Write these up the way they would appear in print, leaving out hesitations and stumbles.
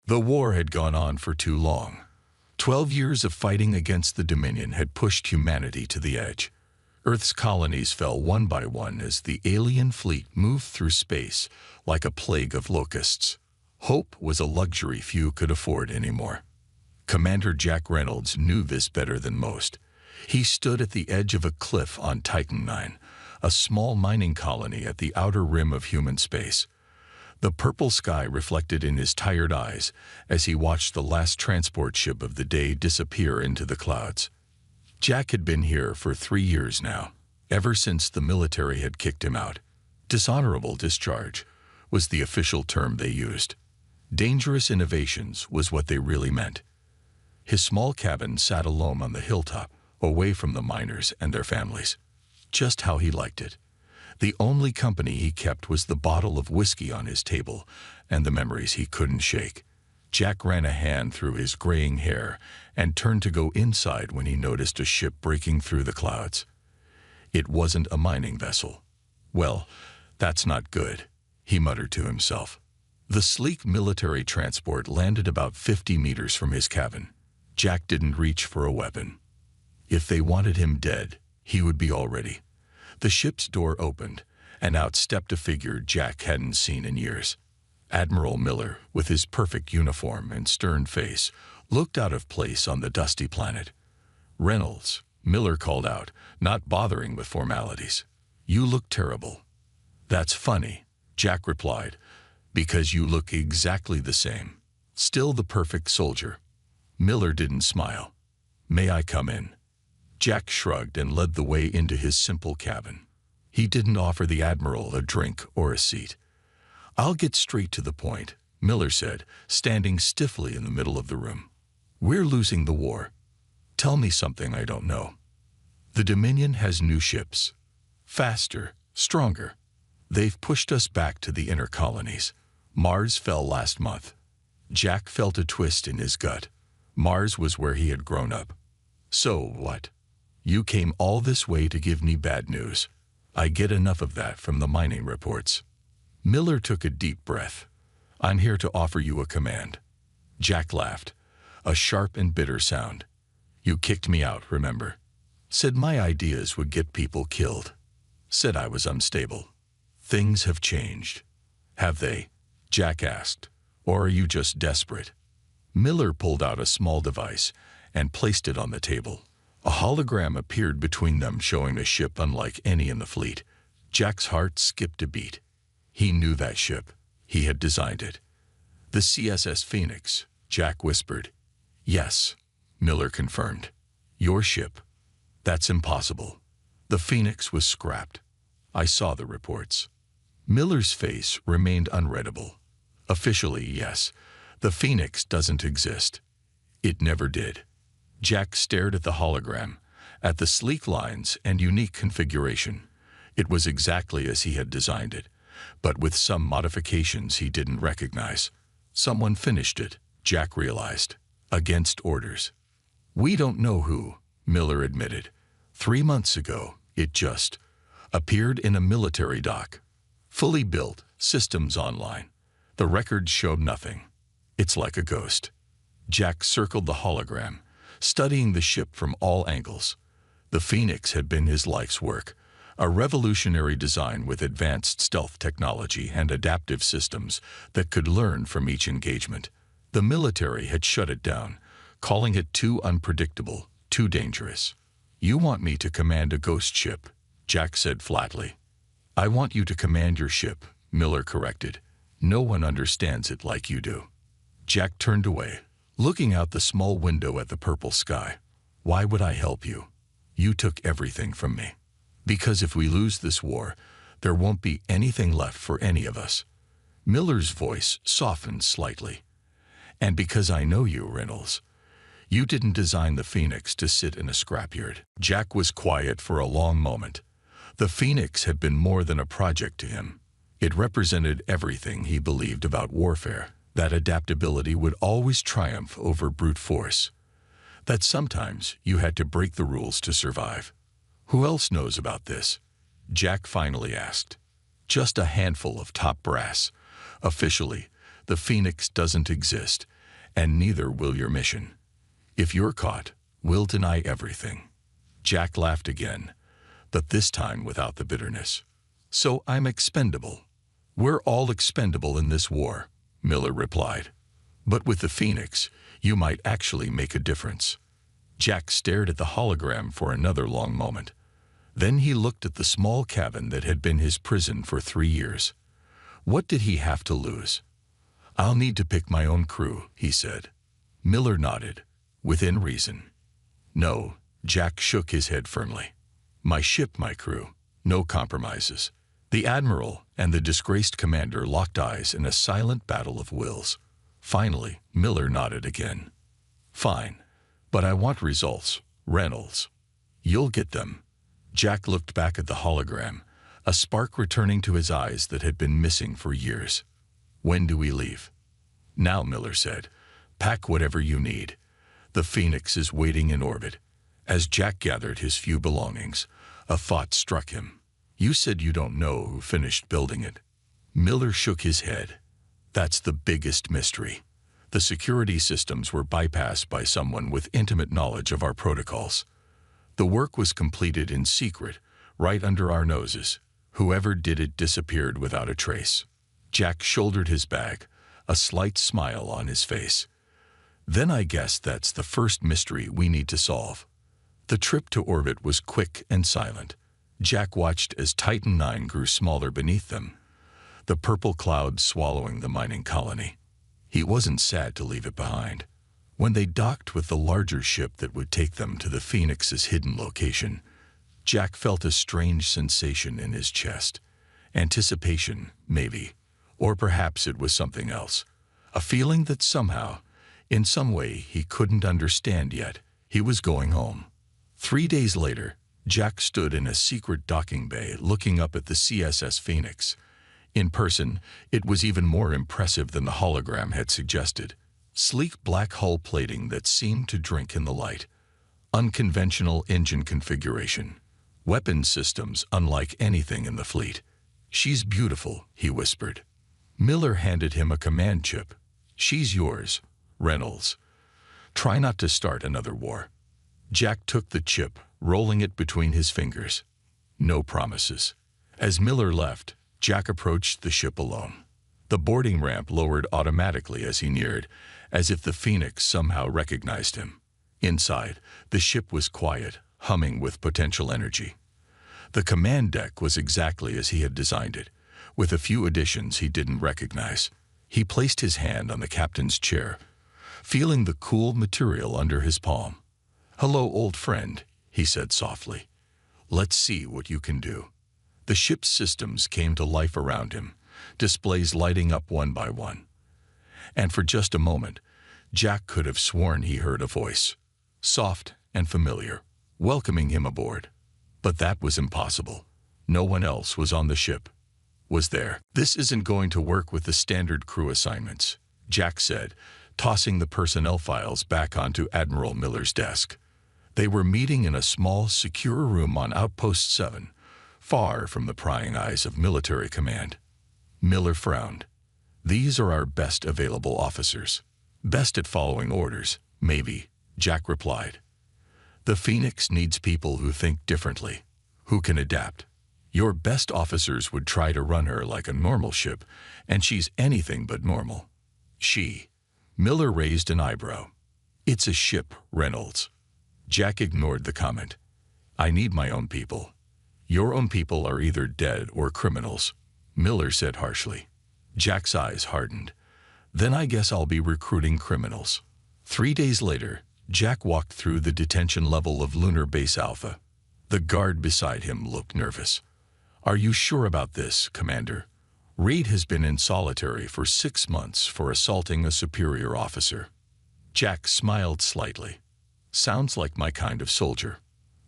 The war had gone on for too long. 12 years of fighting against the Dominion had pushed humanity to the edge. Earth's colonies fell one by one as the alien fleet moved through space like a plague of locusts. Hope was a luxury few could afford anymore. Commander Jack Reynolds knew this better than most. He stood at the edge of a cliff on Titan IX, a small mining colony at the outer rim of human space. The purple sky reflected in his tired eyes as he watched the last transport ship of the day disappear into the clouds. Jack had been here for 3 years now, ever since the military had kicked him out. Dishonorable discharge was the official term they used. Dangerous innovations was what they really meant. His small cabin sat alone on the hilltop, away from the miners and their families. Just how he liked it. The only company he kept was the bottle of whiskey on his table and the memories he couldn't shake. Jack ran a hand through his graying hair and turned to go inside when he noticed a ship breaking through the clouds. It wasn't a mining vessel. Well, that's not good, he muttered to himself. The sleek military transport landed about 50 meters from his cabin. Jack didn't reach for a weapon. If they wanted him dead, he would be all ready. The ship's door opened, and out stepped a figure Jack hadn't seen in years. Admiral Miller, with his perfect uniform and stern face, looked out of place on the dusty planet. "Reynolds," Miller called out, not bothering with formalities. "You look terrible." "That's funny," Jack replied, "because you look exactly the same. Still the perfect soldier." Miller didn't smile. "May I come in?" Jack shrugged and led the way into his simple cabin. He didn't offer the Admiral a drink or a seat. "I'll get straight to the point," Miller said, standing stiffly in the middle of the room. "We're losing the war. Tell me something I don't know. The Dominion has new ships. Faster, stronger. They've pushed us back to the inner colonies. Mars fell last month." Jack felt a twist in his gut. Mars was where he had grown up. "So what? You came all this way to give me bad news. I get enough of that from the mining reports." Miller took a deep breath. "I'm here to offer you a command." Jack laughed, a sharp and bitter sound. "You kicked me out, remember? Said my ideas would get people killed. Said I was unstable. Things have changed." "Have they?" Jack asked. "Or are you just desperate?" Miller pulled out a small device and placed it on the table. A hologram appeared between them, showing a ship unlike any in the fleet. Jack's heart skipped a beat. He knew that ship. He had designed it. "The CSS Phoenix," Jack whispered. "Yes," Miller confirmed. "Your ship." "That's impossible. The Phoenix was scrapped. I saw the reports." Miller's face remained unreadable. "Officially, yes. The Phoenix doesn't exist. It never did." Jack stared at the hologram, at the sleek lines and unique configuration. It was exactly as he had designed it, but with some modifications he didn't recognize. Someone finished it, Jack realized, against orders. "We don't know who," Miller admitted. 3 months ago, it just appeared in a military dock. Fully built, systems online. The records showed nothing. It's like a ghost. Jack circled the hologram, studying the ship from all angles. The Phoenix had been his life's work, a revolutionary design with advanced stealth technology and adaptive systems that could learn from each engagement. The military had shut it down, calling it too unpredictable, too dangerous. "You want me to command a ghost ship," Jack said flatly. "I want you to command your ship," Miller corrected. "No one understands it like you do." Jack turned away, looking out the small window at the purple sky. "Why would I help you? You took everything from me. Because if we lose this war, there won't be anything left for any of us." Miller's voice softened slightly. "And because I know you, Reynolds. You didn't design the Phoenix to sit in a scrapyard." Jack was quiet for a long moment. The Phoenix had been more than a project to him. It represented everything he believed about warfare. That adaptability would always triumph over brute force. That sometimes you had to break the rules to survive. "Who else knows about this?" Jack finally asked. "Just a handful of top brass. Officially, the Phoenix doesn't exist, and neither will your mission. If you're caught, we'll deny everything." Jack laughed again, but this time without the bitterness. "So I'm expendable." "We're all expendable in this war," Miller replied. "But with the Phoenix, you might actually make a difference." Jack stared at the hologram for another long moment. Then he looked at the small cabin that had been his prison for 3 years. What did he have to lose? "I'll need to pick my own crew," he said. Miller nodded, within reason. "No," Jack shook his head firmly. "My ship, my crew. No compromises." The admiral and the disgraced commander locked eyes in a silent battle of wills. Finally, Miller nodded again. "Fine. But I want results, Reynolds." "You'll get them." Jack looked back at the hologram, a spark returning to his eyes that had been missing for years. "When do we leave?" "Now," Miller said. "Pack whatever you need. The Phoenix is waiting in orbit." As Jack gathered his few belongings, a thought struck him. "You said you don't know who finished building it." Miller shook his head. "That's the biggest mystery. The security systems were bypassed by someone with intimate knowledge of our protocols. The work was completed in secret, right under our noses. Whoever did it disappeared without a trace." Jack shouldered his bag, a slight smile on his face. "Then I guess that's the first mystery we need to solve." The trip to orbit was quick and silent. Jack watched as Titan 9 grew smaller beneath them, the purple cloud swallowing the mining colony. He wasn't sad to leave it behind. When they docked with the larger ship that would take them to the Phoenix's hidden location, Jack felt a strange sensation in his chest. Anticipation, maybe. Or perhaps it was something else. A feeling that somehow, in some way he couldn't understand yet, he was going home. 3 days later, Jack stood in a secret docking bay looking up at the CSS Phoenix. In person, it was even more impressive than the hologram had suggested. Sleek black hull plating that seemed to drink in the light. Unconventional engine configuration. Weapon systems unlike anything in the fleet. "She's beautiful," he whispered. Miller handed him a command chip. "She's yours, Reynolds. Try not to start another war." Jack took the chip, rolling it between his fingers. No promises. As Miller left, Jack approached the ship alone. The boarding ramp lowered automatically as he neared, as if the Phoenix somehow recognized him. Inside, the ship was quiet, humming with potential energy. The command deck was exactly as he had designed it, with a few additions he didn't recognize. He placed his hand on the captain's chair, feeling the cool material under his palm. "Hello, old friend," he said softly. "Let's see what you can do." The ship's systems came to life around him, displays lighting up one by one. And for just a moment, Jack could have sworn he heard a voice, soft and familiar, welcoming him aboard. But that was impossible. No one else was on the ship. Was there? "This isn't going to work with the standard crew assignments," Jack said, tossing the personnel files back onto Admiral Miller's desk. They were meeting in a small, secure room on Outpost 7, far from the prying eyes of military command. Miller frowned. "These are our best available officers." "Best at following orders, maybe," Jack replied. "The Phoenix needs people who think differently, who can adapt. Your best officers would try to run her like a normal ship, and she's anything but normal." "She?" Miller raised an eyebrow. "It's a ship, Reynolds." Jack ignored the comment. "I need my own people." "Your own people are either dead or criminals," Miller said harshly. Jack's eyes hardened. "Then I guess I'll be recruiting criminals." 3 days later, Jack walked through the detention level of Lunar Base Alpha. The guard beside him looked nervous. "Are you sure about this, Commander? Reed has been in solitary for 6 months for assaulting a superior officer." Jack smiled slightly. "Sounds like my kind of soldier."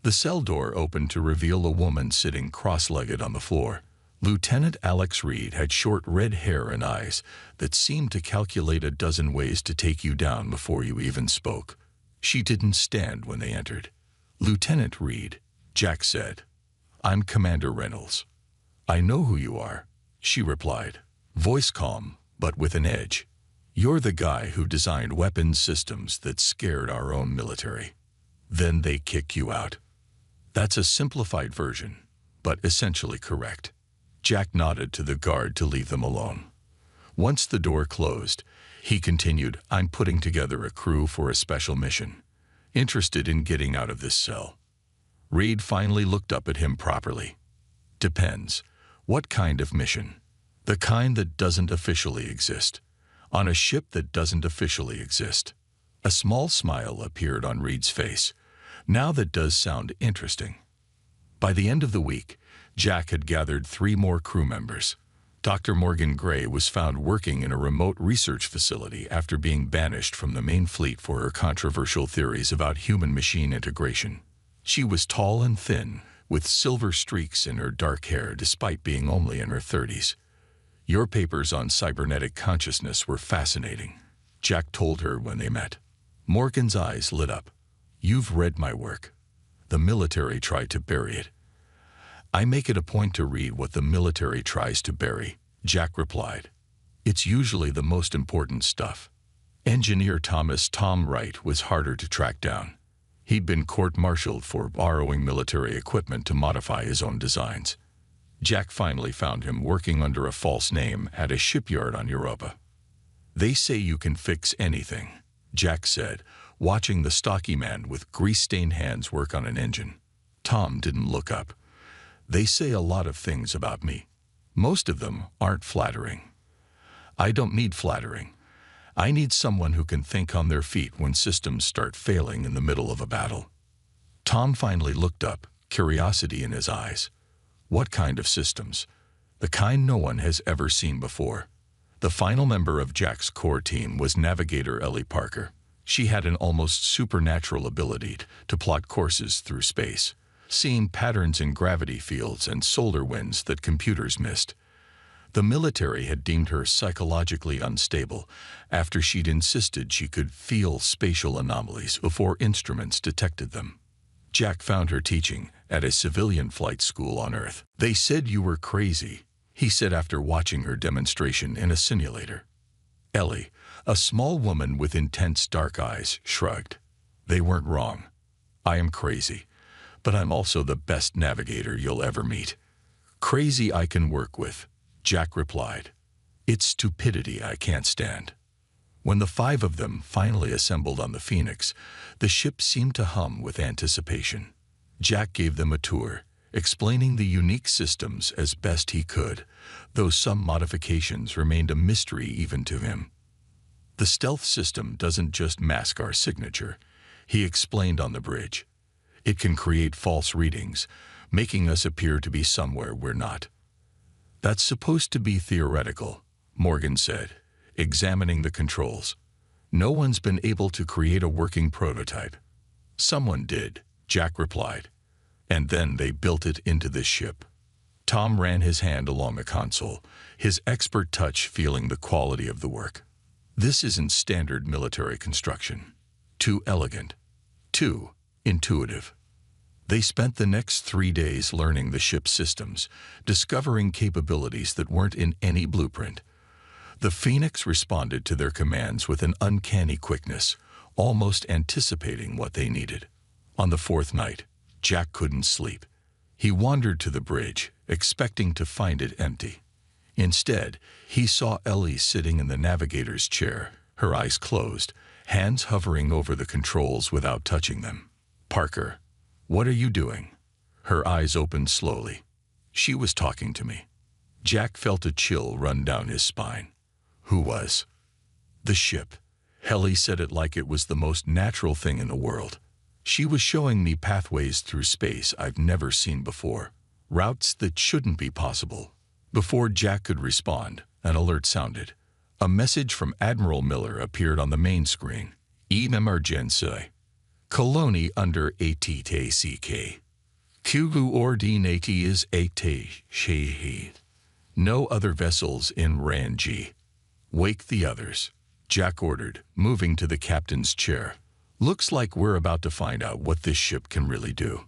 The cell door opened to reveal a woman sitting cross-legged on the floor. Lieutenant Alex Reed had short red hair and eyes that seemed to calculate a dozen ways to take you down before you even spoke. She didn't stand when they entered. "Lieutenant Reed," Jack said. "I'm Commander Reynolds." "I know who you are," she replied, voice calm but with an edge. You're the guy who designed weapons systems that scared our own military. Then they kick you out. That's a simplified version, but essentially correct. Jack nodded to the guard to leave them alone. Once the door closed, he continued, I'm putting together a crew for a special mission. Interested in getting out of this cell. Reed finally looked up at him properly. Depends. What kind of mission? The kind that doesn't officially exist. On a ship that doesn't officially exist. A small smile appeared on Reed's face. Now that does sound interesting. By the end of the week, Jack had gathered 3 more crew members. Dr. Morgan Gray was found working in a remote research facility after being banished from the main fleet for her controversial theories about human-machine integration. She was tall and thin, with silver streaks in her dark hair despite being only in her 30s. Your papers on cybernetic consciousness were fascinating, Jack told her when they met. Morgan's eyes lit up. You've read my work. The military tried to bury it. I make it a point to read what the military tries to bury, Jack replied. It's usually the most important stuff. Engineer Tom Wright was harder to track down. He'd been court-martialed for borrowing military equipment to modify his own designs. Jack finally found him working under a false name at a shipyard on Europa. They say you can fix anything, Jack said, watching the stocky man with grease-stained hands work on an engine. Tom didn't look up. They say a lot of things about me. Most of them aren't flattering. I don't need flattering. I need someone who can think on their feet when systems start failing in the middle of a battle. Tom finally looked up, curiosity in his eyes. What kind of systems? The kind no one has ever seen before. The final member of Jack's core team was Navigator Ellie Parker. She had an almost supernatural ability to plot courses through space, seeing patterns in gravity fields and solar winds that computers missed. The military had deemed her psychologically unstable after she'd insisted she could feel spatial anomalies before instruments detected them. Jack found her teaching at a civilian flight school on Earth. They said you were crazy, he said after watching her demonstration in a simulator. Ellie, a small woman with intense dark eyes, shrugged. They weren't wrong. I am crazy, but I'm also the best navigator you'll ever meet. Crazy I can work with, Jack replied. It's stupidity I can't stand. When the 5 of them finally assembled on the Phoenix, the ship seemed to hum with anticipation. Jack gave them a tour, explaining the unique systems as best he could, though some modifications remained a mystery even to him. The stealth system doesn't just mask our signature, he explained on the bridge. It can create false readings, making us appear to be somewhere we're not. That's supposed to be theoretical, Morgan said, examining the controls. No one's been able to create a working prototype. Someone did, Jack replied. And then they built it into this ship. Tom ran his hand along the console, his expert touch feeling the quality of the work. This isn't standard military construction. Too elegant. Too intuitive. They spent the next 3 days learning the ship's systems, discovering capabilities that weren't in any blueprint. The Phoenix responded to their commands with an uncanny quickness, almost anticipating what they needed. On the 4th night, Jack couldn't sleep. He wandered to the bridge, expecting to find it empty. Instead, he saw Ellie sitting in the navigator's chair, her eyes closed, hands hovering over the controls without touching them. Parker, what are you doing? Her eyes opened slowly. She was talking to me. Jack felt a chill run down his spine. Who was? The ship. Ellie said it like it was the most natural thing in the world. She was showing me pathways through space I've never seen before. Routes that shouldn't be possible. Before Jack could respond, an alert sounded. A message from Admiral Miller appeared on the main screen. Emergency. Colony under ATTCK. Kugu ordinati is AT. No other vessels in Ranji. Wake the others, Jack ordered, moving to the captain's chair. Looks like we're about to find out what this ship can really do.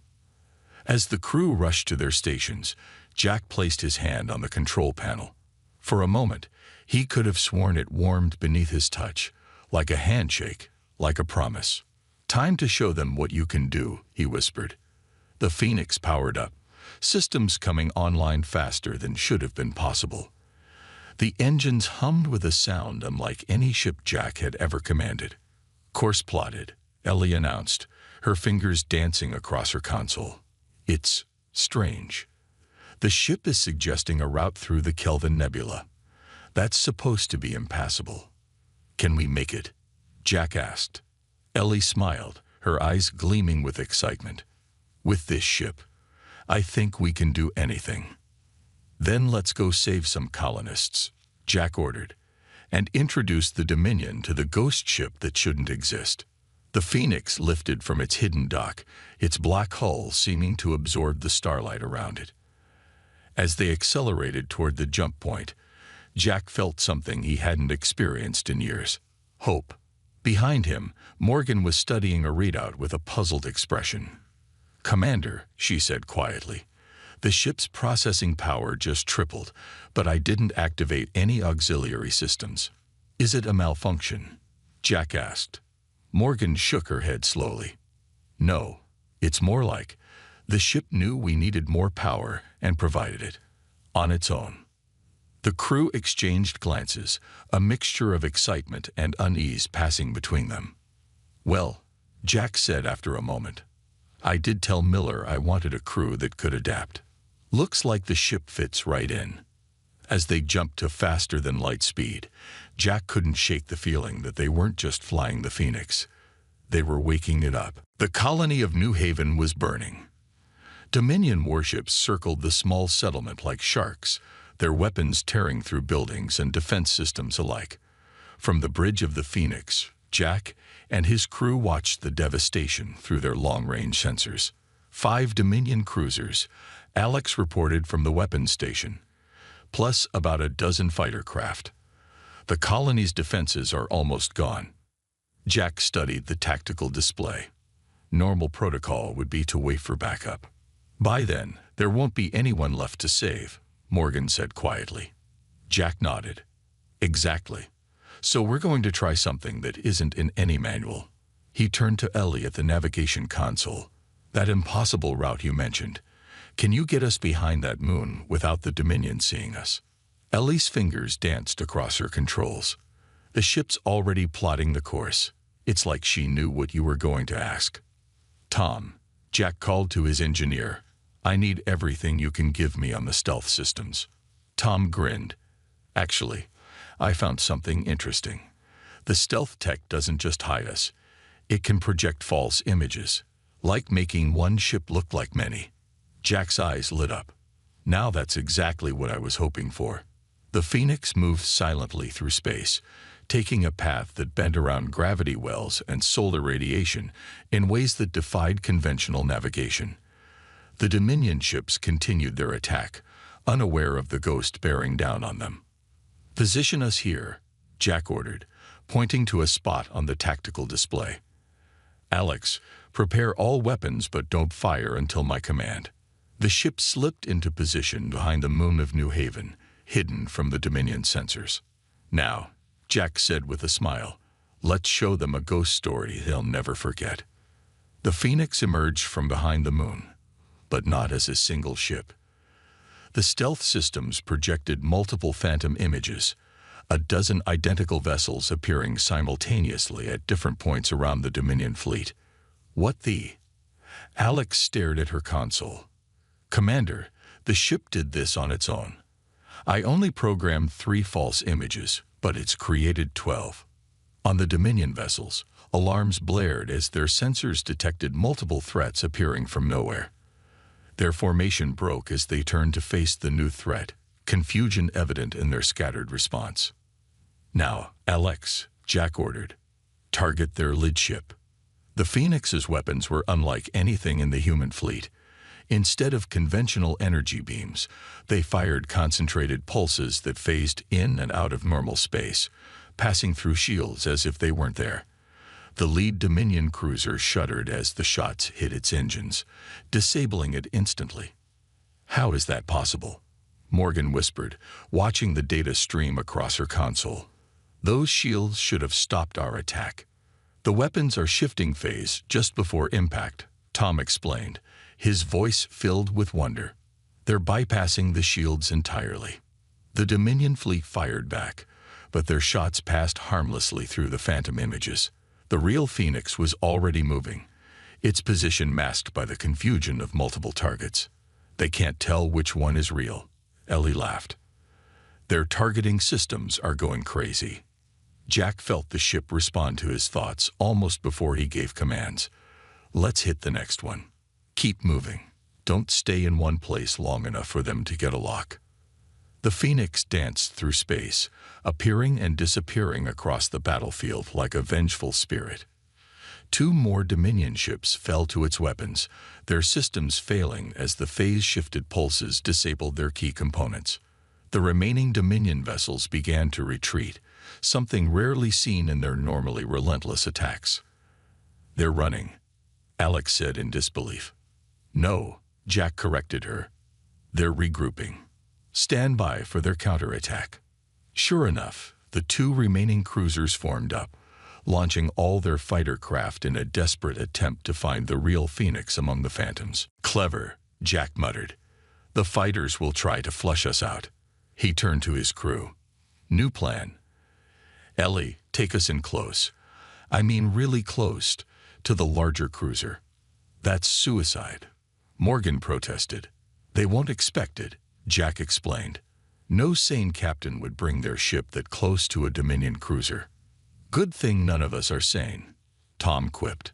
As the crew rushed to their stations, Jack placed his hand on the control panel. For a moment, He could have sworn it warmed beneath his touch, like a handshake, like a promise. "Time to show them what you can do," he whispered. The Phoenix powered up, systems coming online faster than should have been possible. The engines hummed with a sound unlike any ship Jack had ever commanded. "Course plotted," Ellie announced, her fingers dancing across her console. "It's strange. The ship is suggesting a route through the Kelvin Nebula. That's supposed to be impassable." "Can we make it?" Jack asked. Ellie smiled, her eyes gleaming with excitement. "With this ship, I think we can do anything." "Then let's go save some colonists," Jack ordered, and introduced the Dominion to the ghost ship that shouldn't exist. The Phoenix lifted from its hidden dock, its black hull seeming to absorb the starlight around it. As they accelerated toward the jump point, Jack felt something he hadn't experienced in years: hope. Behind him, Morgan was studying a readout with a puzzled expression. "Commander," she said quietly, "the ship's processing power just tripled, but I didn't activate any auxiliary systems. Is it a malfunction?" Jack asked. Morgan shook her head slowly. "No, it's more like the ship knew we needed more power and provided it, on its own." The crew exchanged glances, a mixture of excitement and unease passing between them. "Well," Jack said after a moment, "I did tell Miller I wanted a crew that could adapt. Looks like the ship fits right in." As they jumped to faster-than-light speed, Jack couldn't shake the feeling that they weren't just flying the Phoenix. They were waking it up. The colony of New Haven was burning. Dominion warships circled the small settlement like sharks, their weapons tearing through buildings and defense systems alike. From the bridge of the Phoenix, Jack and his crew watched the devastation through their long-range sensors. 5 Dominion cruisers, Alex reported from the weapons station, plus about a dozen fighter craft. The colony's defenses are almost gone. Jack studied the tactical display. Normal protocol would be to wait for backup. "By then, there won't be anyone left to save," Morgan said quietly. Jack nodded. "Exactly. So we're going to try something that isn't in any manual." He turned to Ellie at the navigation console. "That impossible route you mentioned. Can you get us behind that moon without the Dominion seeing us?" Ellie's fingers danced across her controls. "The ship's already plotting the course. It's like she knew what you were going to ask." "Tom," Jack called to his engineer, "I need everything you can give me on the stealth systems." Tom grinned. "Actually, I found something interesting. The stealth tech doesn't just hide us. It can project false images, like making one ship look like many." Jack's eyes lit up. "Now that's exactly what I was hoping for." The Phoenix moved silently through space, taking a path that bent around gravity wells and solar radiation in ways that defied conventional navigation. The Dominion ships continued their attack, unaware of the ghost bearing down on them. "Position us here," Jack ordered, pointing to a spot on the tactical display. "Alex, prepare all weapons but don't fire until my command." The ship slipped into position behind the moon of New Haven, hidden from the Dominion sensors. "Now," Jack said with a smile, "let's show them a ghost story they'll never forget." The Phoenix emerged from behind the moon, but not as a single ship. The stealth systems projected multiple phantom images, a dozen identical vessels appearing simultaneously at different points around the Dominion fleet. "What the?" Alex stared at her console. "Commander, the ship did this on its own. I only programmed 3 false images, but it's created 12. On the Dominion vessels, alarms blared as their sensors detected multiple threats appearing from nowhere. Their formation broke as they turned to face the new threat, confusion evident in their scattered response. "Now, Alex," Jack ordered, "target their lid ship." The Phoenix's weapons were unlike anything in the human fleet. Instead of conventional energy beams, they fired concentrated pulses that phased in and out of normal space, passing through shields as if they weren't there. The lead Dominion cruiser shuddered as the shots hit its engines, disabling it instantly. "How is that possible?" Morgan whispered, watching the data stream across her console. Those shields should have stopped our attack. The weapons are shifting phase just before impact, Tom explained, his voice filled with wonder. They're bypassing the shields entirely. The Dominion fleet fired back, but their shots passed harmlessly through the phantom images. The real Phoenix was already moving, its position masked by the confusion of multiple targets. They can't tell which one is real, Ellie laughed. Their targeting systems are going crazy. Jack felt the ship respond to his thoughts almost before he gave commands. Let's hit the next one. Keep moving. Don't stay in one place long enough for them to get a lock. The Phoenix danced through space, appearing and disappearing across the battlefield like a vengeful spirit. 2 more Dominion ships fell to its weapons, their systems failing as the phase-shifted pulses disabled their key components. The remaining Dominion vessels began to retreat, something rarely seen in their normally relentless attacks. They're running, Alex said in disbelief. No, Jack corrected her. They're regrouping. Stand by for their counterattack. Sure enough, the 2 remaining cruisers formed up, launching all their fighter craft in a desperate attempt to find the real Phoenix among the phantoms. Clever, Jack muttered. The fighters will try to flush us out. He turned to his crew. New plan. Ellie, take us in close. I mean really close, to the larger cruiser. That's suicide. Morgan protested. They won't expect it, Jack explained. No sane captain would bring their ship that close to a Dominion cruiser. Good thing none of us are sane, Tom quipped.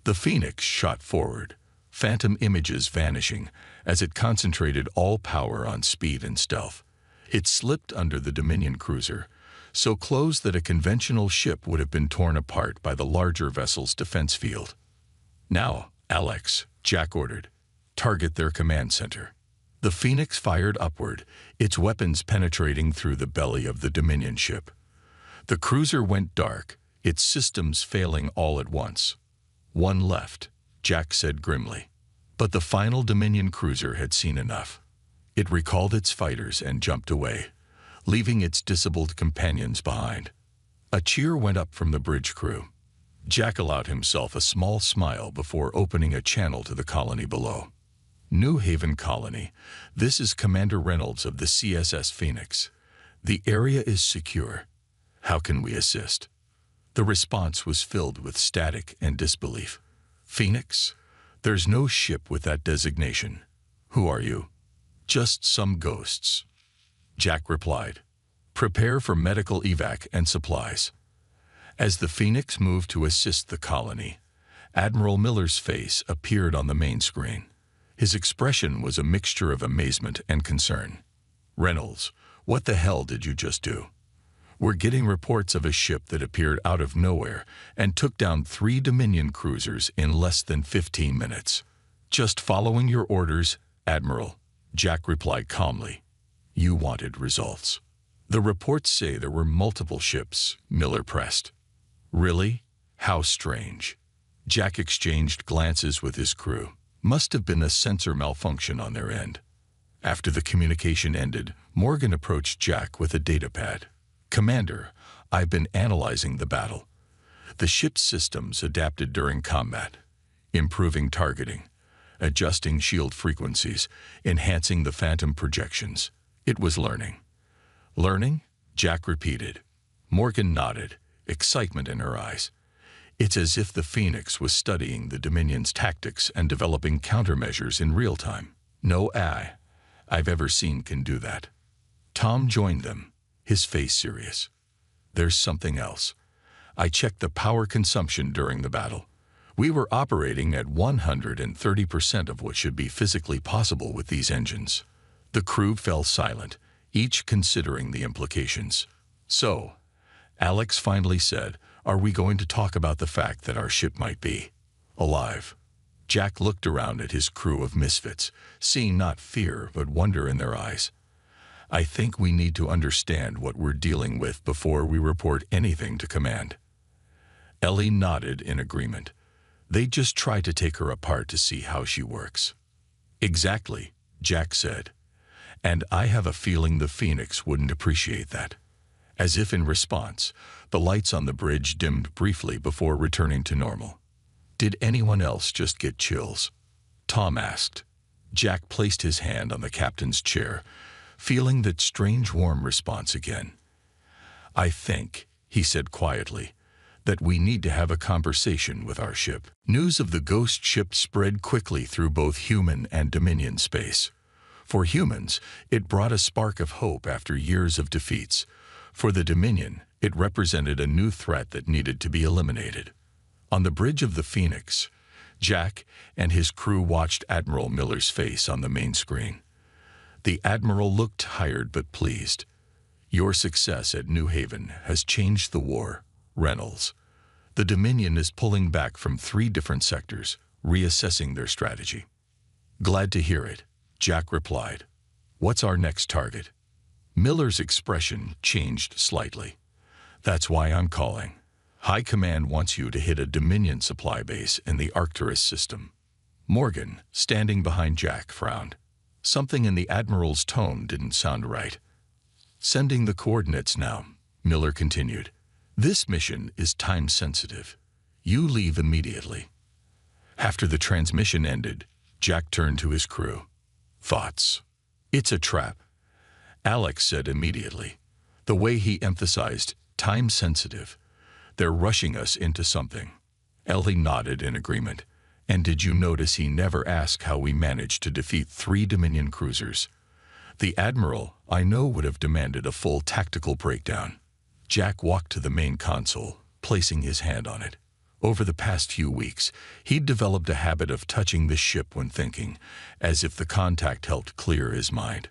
The Phoenix shot forward, phantom images vanishing as it concentrated all power on speed and stealth. It slipped under the Dominion cruiser, so close that a conventional ship would have been torn apart by the larger vessel's defense field. Now, Alex, Jack ordered, target their command center. The Phoenix fired upward, its weapons penetrating through the belly of the Dominion ship. The cruiser went dark, its systems failing all at once. One left, Jack said grimly. But the final Dominion cruiser had seen enough. It recalled its fighters and jumped away, leaving its disabled companions behind. A cheer went up from the bridge crew. Jack allowed himself a small smile before opening a channel to the colony below. New Haven Colony, this is Commander Reynolds of the CSS Phoenix. The area is secure. How can we assist? The response was filled with static and disbelief. Phoenix? There's no ship with that designation. Who are you? Just some ghosts. Jack replied. Prepare for medical evac and supplies. As the Phoenix moved to assist the colony, Admiral Miller's face appeared on the main screen. His expression was a mixture of amazement and concern. Reynolds, what the hell did you just do? We're getting reports of a ship that appeared out of nowhere and took down 3 Dominion cruisers in less than 15 minutes. Just following your orders, Admiral, Jack replied calmly. You wanted results. The reports say there were multiple ships, Miller pressed. Really? How strange. Jack exchanged glances with his crew. Must have been a sensor malfunction on their end. After the communication ended, Morgan approached Jack with a datapad. Commander, I've been analyzing the battle. The ship's systems adapted during combat, improving targeting, adjusting shield frequencies, enhancing the phantom projections. It was learning. Learning? Jack repeated. Morgan nodded, excitement in her eyes. It's as if the Phoenix was studying the Dominion's tactics and developing countermeasures in real time. No AI I've ever seen can do that. Tom joined them, his face serious. There's something else. I checked the power consumption during the battle. We were operating at 130% of what should be physically possible with these engines. The crew fell silent, each considering the implications. So, Alex finally said, are we going to talk about the fact that our ship might be alive? Jack looked around at his crew of misfits, seeing not fear but wonder in their eyes. I think we need to understand what we're dealing with before we report anything to command. Ellie nodded in agreement. They just try to take her apart to see how she works. Exactly, Jack said. And I have a feeling the Phoenix wouldn't appreciate that. As if in response, the lights on the bridge dimmed briefly before returning to normal. Did anyone else just get chills? Tom asked. Jack placed his hand on the captain's chair, feeling that strange warm response again. I think, he said quietly, that we need to have a conversation with our ship. News of the ghost ship spread quickly through both human and Dominion space. For humans, it brought a spark of hope after years of defeats. For the Dominion, it represented a new threat that needed to be eliminated. On the bridge of the Phoenix, Jack and his crew watched Admiral Miller's face on the main screen. The Admiral looked tired but pleased. Your success at New Haven has changed the war, Reynolds. The Dominion is pulling back from 3 different sectors, reassessing their strategy. Glad to hear it, Jack replied. What's our next target? Miller's expression changed slightly. That's why I'm calling. High Command wants you to hit a Dominion supply base in the Arcturus system. Morgan, standing behind Jack, frowned. Something in the Admiral's tone didn't sound right. Sending the coordinates now, Miller continued. This mission is time-sensitive. You leave immediately. After the transmission ended, Jack turned to his crew. Thoughts? It's a trap, Alex said immediately. The way he emphasized time-sensitive. They're rushing us into something. Ellie nodded in agreement. And did you notice he never asked how we managed to defeat 3 Dominion cruisers? The Admiral, I know, would have demanded a full tactical breakdown. Jack walked to the main console, placing his hand on it. Over the past few weeks, he'd developed a habit of touching the ship when thinking, as if the contact helped clear his mind.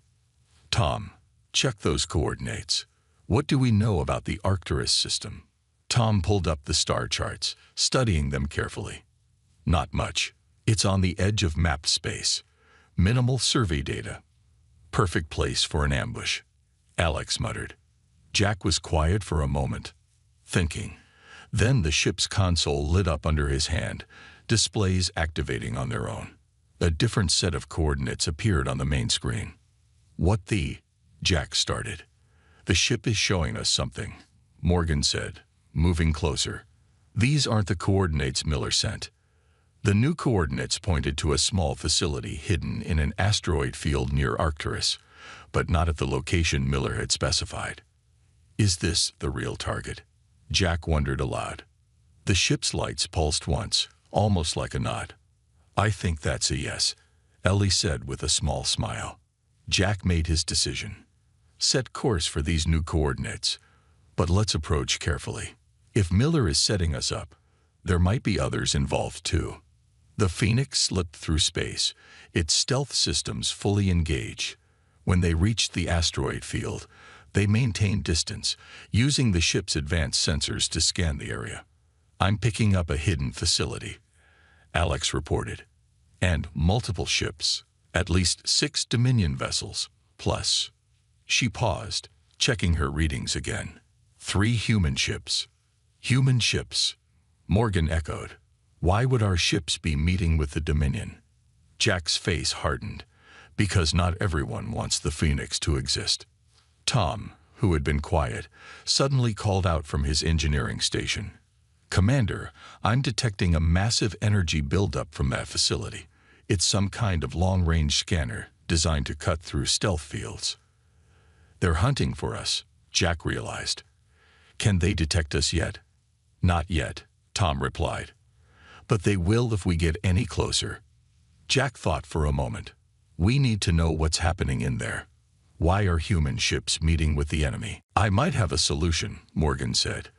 Tom, check those coordinates. What do we know about the Arcturus system? Tom pulled up the star charts, studying them carefully. Not much. It's on the edge of map space. Minimal survey data. Perfect place for an ambush, Alex muttered. Jack was quiet for a moment, thinking. Then the ship's console lit up under his hand, displays activating on their own. A different set of coordinates appeared on the main screen. What the? Jack started. The ship is showing us something, Morgan said, moving closer. These aren't the coordinates Miller sent. The new coordinates pointed to a small facility hidden in an asteroid field near Arcturus, but not at the location Miller had specified. Is this the real target? Jack wondered aloud. The ship's lights pulsed once, almost like a nod. I think that's a yes, Ellie said with a small smile. Jack made his decision. Set course for these new coordinates, but let's approach carefully. If Miller is setting us up, there might be others involved too. The Phoenix slipped through space, its stealth systems fully engaged. When they reached the asteroid field, they maintained distance, using the ship's advanced sensors to scan the area. I'm picking up a hidden facility, Alex reported. And multiple ships, at least 6 Dominion vessels, plus. She paused, checking her readings again. 3 human ships. Human ships, Morgan echoed. Why would our ships be meeting with the Dominion? Jack's face hardened, because not everyone wants the Phoenix to exist. Tom, who had been quiet, suddenly called out from his engineering station. Commander, I'm detecting a massive energy buildup from that facility. It's some kind of long-range scanner designed to cut through stealth fields. They're hunting for us, Jack realized. Can they detect us yet? Not yet, Tom replied. But they will if we get any closer. Jack thought for a moment. We need to know what's happening in there. Why are human ships meeting with the enemy? I might have a solution, Morgan said.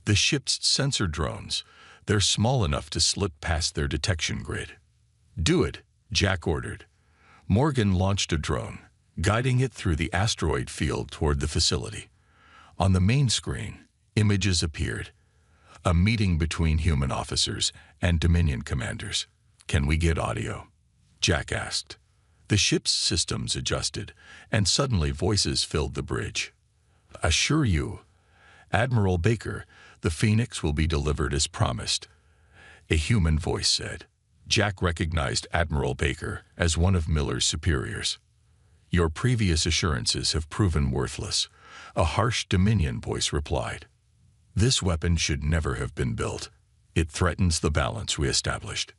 The ship's sensor drones. They're small enough to slip past their detection grid. Do it, Jack ordered. Morgan launched a drone, guiding it through the asteroid field toward the facility. On the main screen, images appeared. A meeting between human officers and Dominion commanders. Can we get audio? Jack asked. The ship's systems adjusted, and suddenly voices filled the bridge. Assure you, Admiral Baker, the Phoenix will be delivered as promised, a human voice said. Jack recognized Admiral Baker as one of Miller's superiors. Your previous assurances have proven worthless, a harsh Dominion voice replied. This weapon should never have been built. It threatens the balance we established.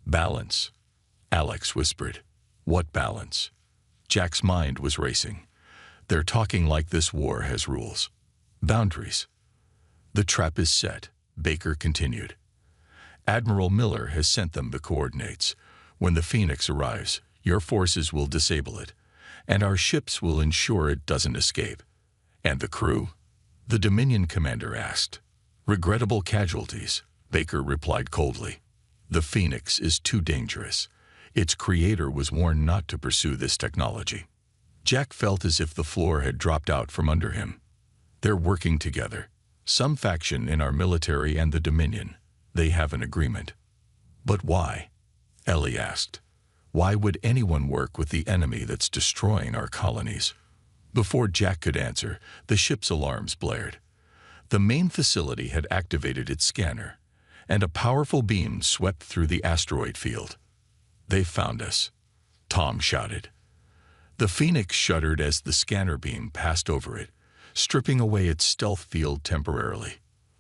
Balance? Alex whispered. What balance? Jack's mind was racing. They're talking like this war has rules. Boundaries. The trap is set, Baker continued. Admiral Miller has sent them the coordinates. When the Phoenix arrives, your forces will disable it, and our ships will ensure it doesn't escape. And the crew? The Dominion commander asked. Regrettable casualties, Baker replied coldly. The Phoenix is too dangerous. Its creator was warned not to pursue this technology. Jack felt as if the floor had dropped out from under him. They're working together. Some faction in our military and the Dominion. They have an agreement. But why? Ellie asked. Why would anyone work with the enemy that's destroying our colonies? Before Jack could answer, the ship's alarms blared. The main facility had activated its scanner, and a powerful beam swept through the asteroid field. They found us, Tom shouted. The Phoenix shuddered as the scanner beam passed over it, stripping away its stealth field temporarily.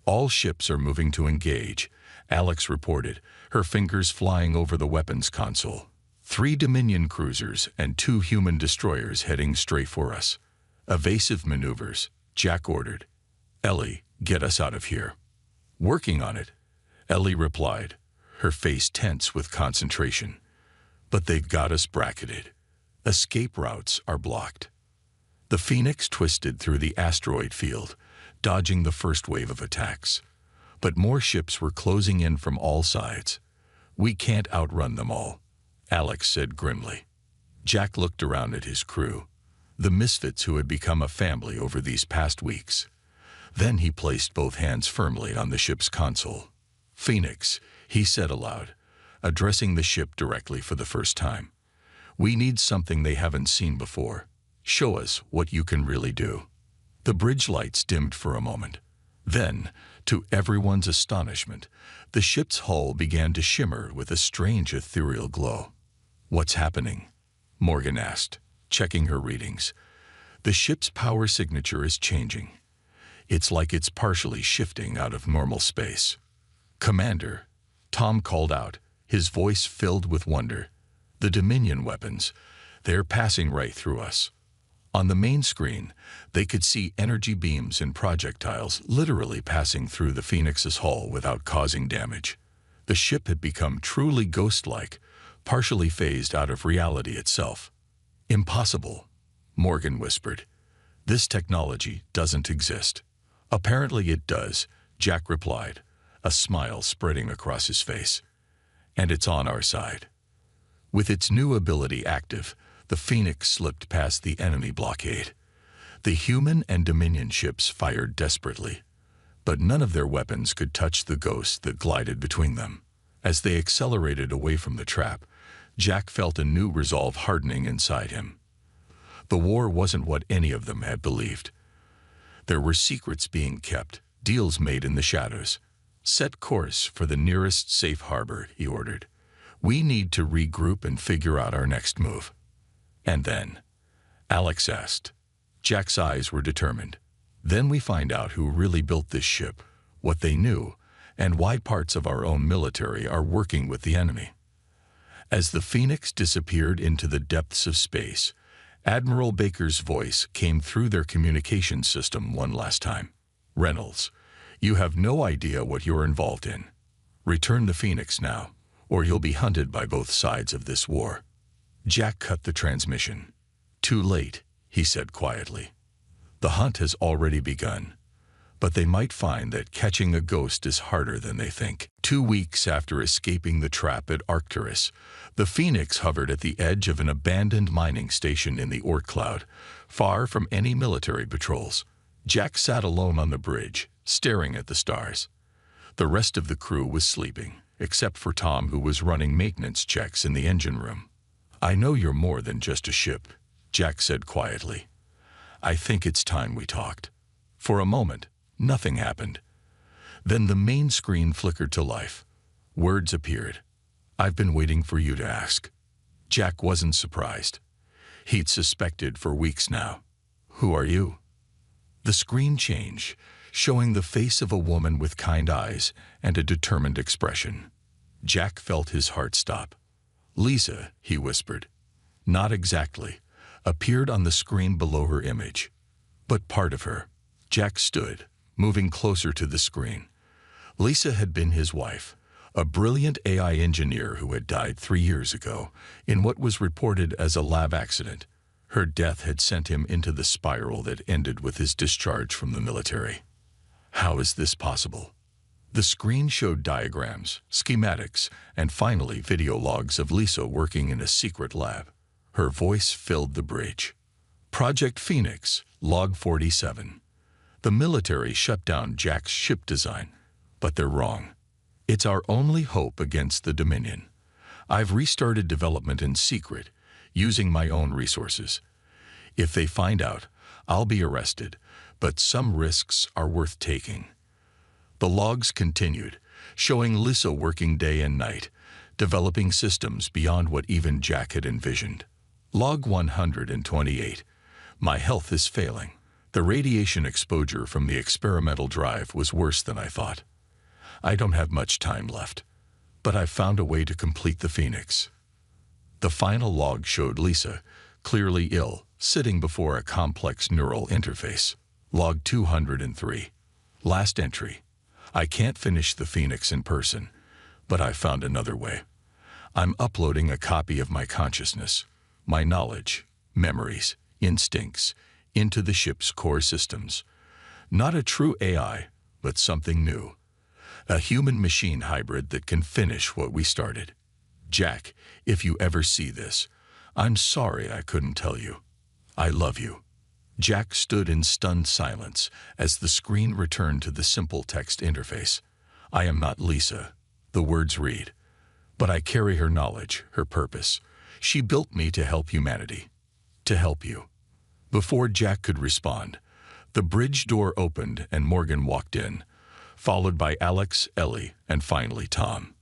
All ships are moving to engage, Alex reported, her fingers flying over the weapons console. 3 Dominion cruisers and 2 human destroyers heading straight for us. Evasive maneuvers, Jack ordered. Ellie, get us out of here. Working on it, Ellie replied, her face tense with concentration. But they've got us bracketed. Escape routes are blocked. The Phoenix twisted through the asteroid field, dodging the first wave of attacks. But more ships were closing in from all sides. We can't outrun them all, Alex said grimly. Jack looked around at his crew, the misfits who had become a family over these past weeks. Then he placed both hands firmly on the ship's console. Phoenix, he said aloud, addressing the ship directly for the first time. We need something they haven't seen before. Show us what you can really do. The bridge lights dimmed for a moment. Then, to everyone's astonishment, the ship's hull began to shimmer with a strange ethereal glow. What's happening? Morgan asked, checking her readings. The ship's power signature is changing. It's like it's partially shifting out of normal space. Commander, Tom called out, his voice filled with wonder. The Dominion weapons, they're passing right through us. On the main screen, they could see energy beams and projectiles literally passing through the Phoenix's hull without causing damage. The ship had become truly ghost-like, partially phased out of reality itself. Impossible, Morgan whispered. This technology doesn't exist. Apparently it does, Jack replied, a smile spreading across his face. And it's on our side. With its new ability active, the Phoenix slipped past the enemy blockade. The human and Dominion ships fired desperately, but none of their weapons could touch the ghost that glided between them. As they accelerated away from the trap, Jack felt a new resolve hardening inside him. The war wasn't what any of them had believed. There were secrets being kept, deals made in the shadows. Set course for the nearest safe harbor, he ordered. We need to regroup and figure out our next move. And then? Alex asked. Jack's eyes were determined. Then we find out who really built this ship, what they knew, and why parts of our own military are working with the enemy. As the Phoenix disappeared into the depths of space, Admiral Baker's voice came through their communication system one last time. Reynolds, you have no idea what you're involved in. Return the Phoenix now, or you'll be hunted by both sides of this war. Jack cut the transmission. Too late, he said quietly. The hunt has already begun, but they might find that catching a ghost is harder than they think. 2 weeks after escaping the trap at Arcturus, the Phoenix hovered at the edge of an abandoned mining station in the Oort cloud, far from any military patrols. Jack sat alone on the bridge, staring at the stars. The rest of the crew was sleeping, except for Tom, who was running maintenance checks in the engine room. I know you're more than just a ship, Jack said quietly. I think it's time we talked. For a moment, nothing happened. Then the main screen flickered to life. Words appeared. I've been waiting for you to ask. Jack wasn't surprised. He'd suspected for weeks now. "Who are you?" The screen changed, showing the face of a woman with kind eyes and a determined expression. Jack felt his heart stop. "Lisa," he whispered. "Not exactly," appeared on the screen below her image. "But part of her." Jack stood, moving closer to the screen. Lisa had been his wife, a brilliant AI engineer who had died 3 years ago in what was reported as a lab accident. Her death had sent him into the spiral that ended with his discharge from the military. How is this possible? The screen showed diagrams, schematics, and finally video logs of Lisa working in a secret lab. Her voice filled the bridge. "Project Phoenix, Log 47. The military shut down Jack's ship design, but they're wrong. It's our only hope against the Dominion. I've restarted development in secret, using my own resources. If they find out, I'll be arrested, but some risks are worth taking." The logs continued, showing Lisa working day and night, developing systems beyond what even Jack had envisioned. Log 128. "My health is failing. The radiation exposure from the experimental drive was worse than I thought. I don't have much time left, but I've found a way to complete the Phoenix." The final log showed Lisa, clearly ill, sitting before a complex neural interface. Log 203. Last entry. "I can't finish the Phoenix in person, but I found another way. I'm uploading a copy of my consciousness, my knowledge, memories, instincts, into the ship's core systems. Not a true AI, but something new. A human-machine hybrid that can finish what we started. Jack, if you ever see this, I'm sorry I couldn't tell you. I love you." Jack stood in stunned silence as the screen returned to the simple text interface. "I am not Lisa," the words read, "but I carry her knowledge, her purpose. She built me to help humanity. To help you." Before Jack could respond, the bridge door opened and Morgan walked in, followed by Alex, Ellie, and finally Tom.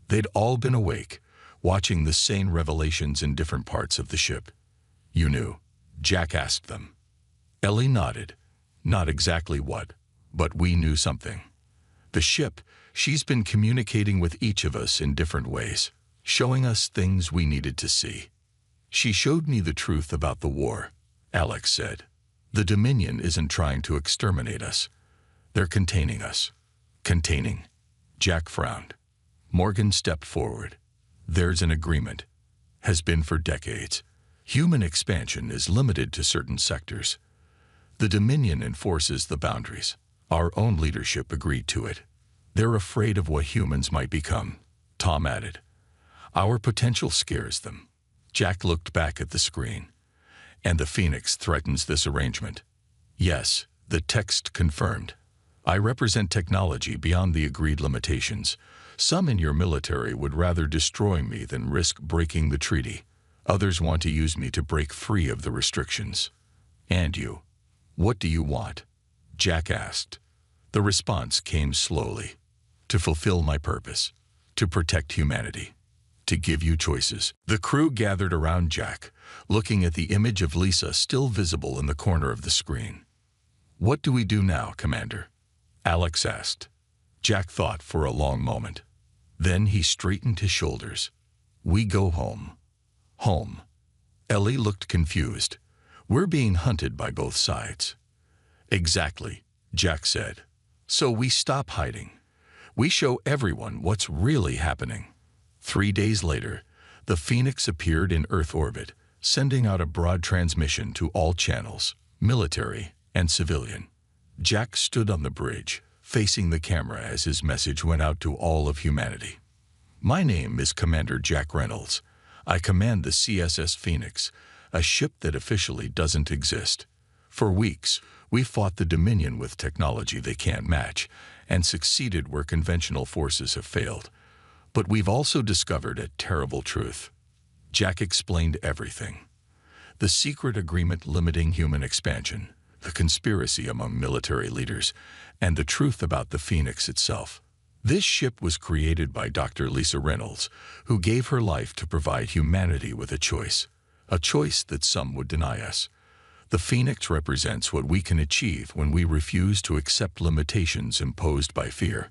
They'd all been awake, watching the same revelations in different parts of the ship. "You knew?" Jack asked them. Ellie nodded. "Not exactly what, but we knew something. The ship, she's been communicating with each of us in different ways, showing us things we needed to see. She showed me the truth about the war," Alex said. "The Dominion isn't trying to exterminate us. They're containing us." "Containing?" Jack frowned. Morgan stepped forward. "There's an agreement. Has been for decades. Human expansion is limited to certain sectors. The Dominion enforces the boundaries. Our own leadership agreed to it. They're afraid of what humans might become," Tom added. "Our potential scares them." Jack looked back at the screen. "And the Phoenix threatens this arrangement." "Yes," the text confirmed. "I represent technology beyond the agreed limitations. Some in your military would rather destroy me than risk breaking the treaty. Others want to use me to break free of the restrictions." "And you? What do you want?" Jack asked. The response came slowly. "To fulfill my purpose. To protect humanity. To give you choices." The crew gathered around Jack, looking at the image of Lisa still visible in the corner of the screen. "What do we do now, Commander?" Alex asked. Jack thought for a long moment. Then he straightened his shoulders. "We go home." "Home?" Ellie looked confused. "We're being hunted by both sides." "Exactly," Jack said. "So we stop hiding. We show everyone what's really happening." 3 days later, the Phoenix appeared in Earth orbit, sending out a broad transmission to all channels, military and civilian. Jack stood on the bridge, facing the camera as his message went out to all of humanity. "My name is Commander Jack Reynolds. I command the CSS Phoenix, a ship that officially doesn't exist. For weeks, we fought the Dominion with technology they can't match, and succeeded where conventional forces have failed. But we've also discovered a terrible truth." Jack explained everything. The secret agreement limiting human expansion, the conspiracy among military leaders, and the truth about the Phoenix itself. This ship was created by Dr. Lisa Reynolds, who gave her life to provide humanity with a choice, a choice that some would deny us. The Phoenix represents what we can achieve when we refuse to accept limitations imposed by fear.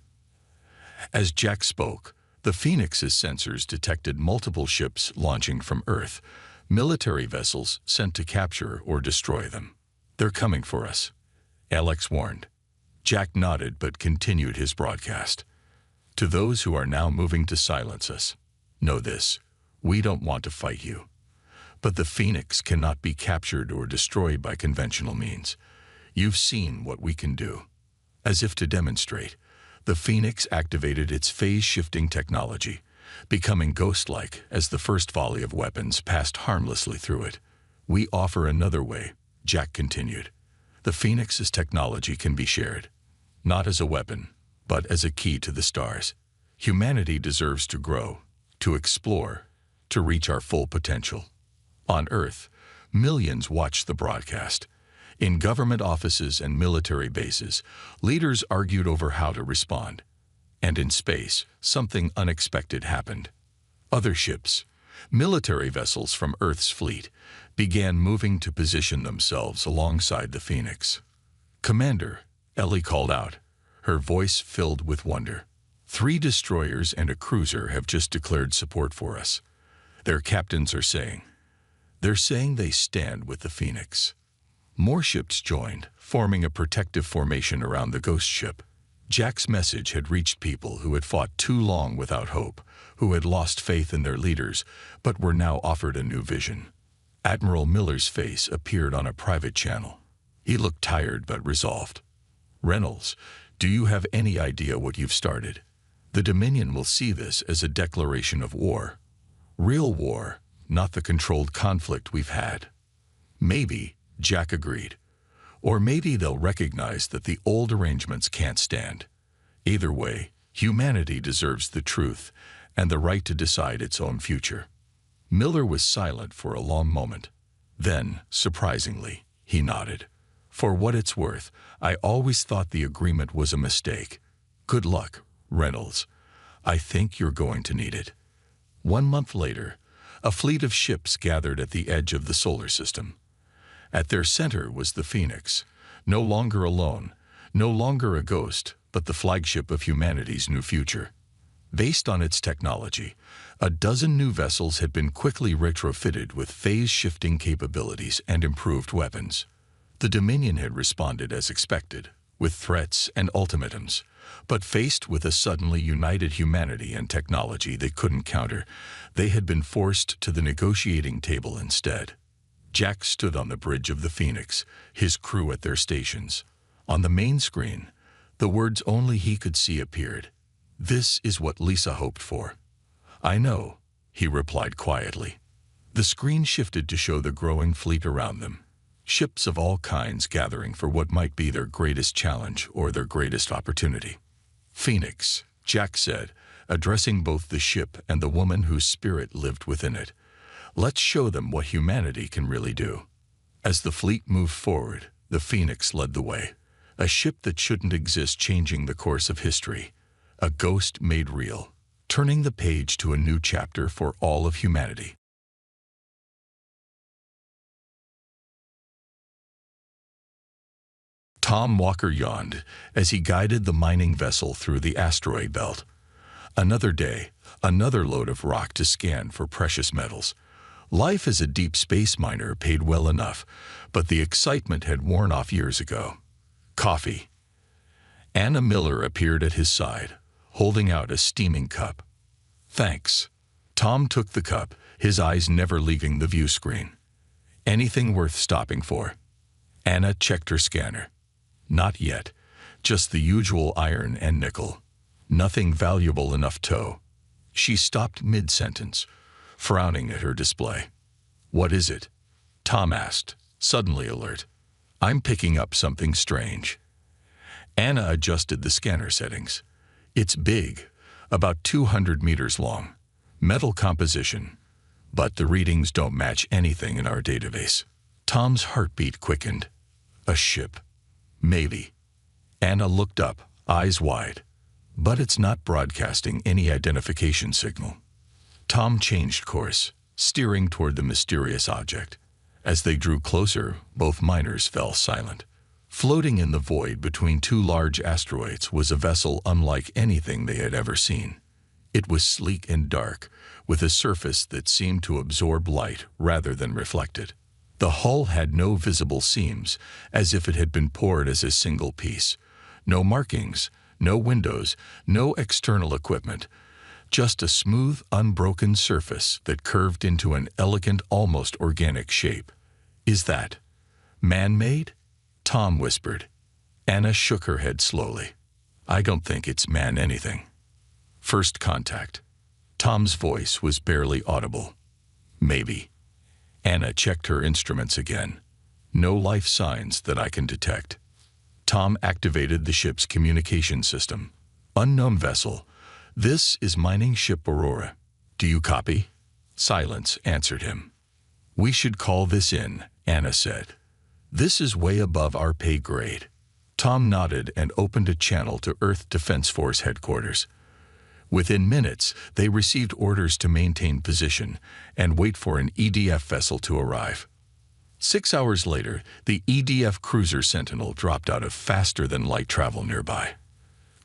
As Jack spoke, the Phoenix's sensors detected multiple ships launching from Earth, military vessels sent to capture or destroy them. "They're coming for us," Alex warned. Jack nodded but continued his broadcast. "To those who are now moving to silence us, know this: we don't want to fight you. But the Phoenix cannot be captured or destroyed by conventional means. You've seen what we can do." As if to demonstrate, the Phoenix activated its phase-shifting technology, becoming ghost-like as the first volley of weapons passed harmlessly through it. "We offer another way," Jack continued. "The Phoenix's technology can be shared, not as a weapon, but as a key to the stars. Humanity deserves to grow, to explore, to reach our full potential." On Earth, millions watched the broadcast. In government offices and military bases, leaders argued over how to respond. And in space, something unexpected happened. Other ships, military vessels from Earth's fleet, began moving to position themselves alongside the Phoenix. "Commander," Ellie called out, her voice filled with wonder. "3 destroyers and a cruiser have just declared support for us. Their captains are saying they stand with the Phoenix." More ships joined, forming a protective formation around the ghost ship. Jack's message had reached people who had fought too long without hope, who had lost faith in their leaders, but were now offered a new vision. Admiral Miller's face appeared on a private channel. He looked tired but resolved. "Reynolds, do you have any idea what you've started? The Dominion will see this as a declaration of war. Real war, not the controlled conflict we've had." "Maybe," Jack agreed. "Or maybe they'll recognize that the old arrangements can't stand. Either way, humanity deserves the truth and the right to decide its own future." Miller was silent for a long moment. Then, surprisingly, he nodded. "For what it's worth, I always thought the agreement was a mistake. Good luck, Reynolds. I think you're going to need it." 1 month later, a fleet of ships gathered at the edge of the solar system. At their center was the Phoenix, no longer alone, no longer a ghost, but the flagship of humanity's new future. Based on its technology, a dozen new vessels had been quickly retrofitted with phase-shifting capabilities and improved weapons. The Dominion had responded as expected, with threats and ultimatums, but faced with a suddenly united humanity and technology they couldn't counter, they had been forced to the negotiating table instead. Jack stood on the bridge of the Phoenix, his crew at their stations. On the main screen, the words only he could see appeared. "This is what Lisa hoped for." "I know," he replied quietly. The screen shifted to show the growing fleet around them. Ships of all kinds gathering for what might be their greatest challenge or their greatest opportunity. "Phoenix," Jack said, addressing both the ship and the woman whose spirit lived within it. "Let's show them what humanity can really do." As the fleet moved forward, the Phoenix led the way. A ship that shouldn't exist, changing the course of history. A ghost made real, turning the page to a new chapter for all of humanity. Tom Walker yawned as he guided the mining vessel through the asteroid belt. Another day, another load of rock to scan for precious metals. Life as a deep space miner paid well enough, but the excitement had worn off years ago. "Coffee." Anna Miller appeared at his side, holding out a steaming cup. "Thanks." Tom took the cup, his eyes never leaving the view screen. "Anything worth stopping for?" Anna checked her scanner. "Not yet. Just the usual iron and nickel. Nothing valuable enough to." She stopped mid-sentence, frowning at her display. "What is it?" Tom asked, suddenly alert. "I'm picking up something strange." Anna adjusted the scanner settings. "It's big, about 200 meters long. Metal composition. But the readings don't match anything in our database." Tom's heartbeat quickened. "A ship. Maybe." Anna looked up, eyes wide. "But it's not broadcasting any identification signal." Tom changed course, steering toward the mysterious object. As they drew closer, both miners fell silent. Floating in the void between two large asteroids was a vessel unlike anything they had ever seen. It was sleek and dark, with a surface that seemed to absorb light rather than reflect it. The hull had no visible seams, as if it had been poured as a single piece. No markings, no windows, no external equipment. Just a smooth, unbroken surface that curved into an elegant, almost organic shape. "Is that man-made?" Tom whispered. Anna shook her head slowly. "I don't think it's man-anything." First contact. Tom's voice was barely audible. "Maybe." Anna checked her instruments again. "No life signs that I can detect." Tom activated the ship's communication system. "Unknown vessel. This is mining ship Aurora. Do you copy?" Silence answered him. "We should call this in," Anna said. "This is way above our pay grade." Tom nodded and opened a channel to Earth Defense Force headquarters. Within minutes, they received orders to maintain position and wait for an EDF vessel to arrive. 6 hours later, the EDF cruiser Sentinel dropped out of faster-than-light travel nearby.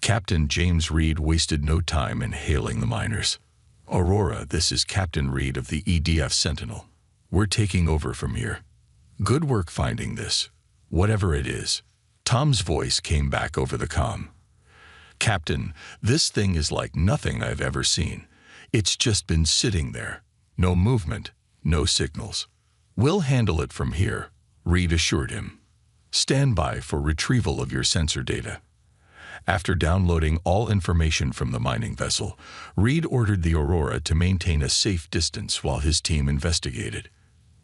Captain James Reed wasted no time in hailing the miners. "Aurora, this is Captain Reed of the EDF Sentinel. We're taking over from here. Good work finding this, whatever it is." Tom's voice came back over the comm. "Captain, this thing is like nothing I've ever seen. It's just been sitting there. No movement, no signals." "We'll handle it from here," Reed assured him. "Stand by for retrieval of your sensor data." After downloading all information from the mining vessel, Reed ordered the Aurora to maintain a safe distance while his team investigated.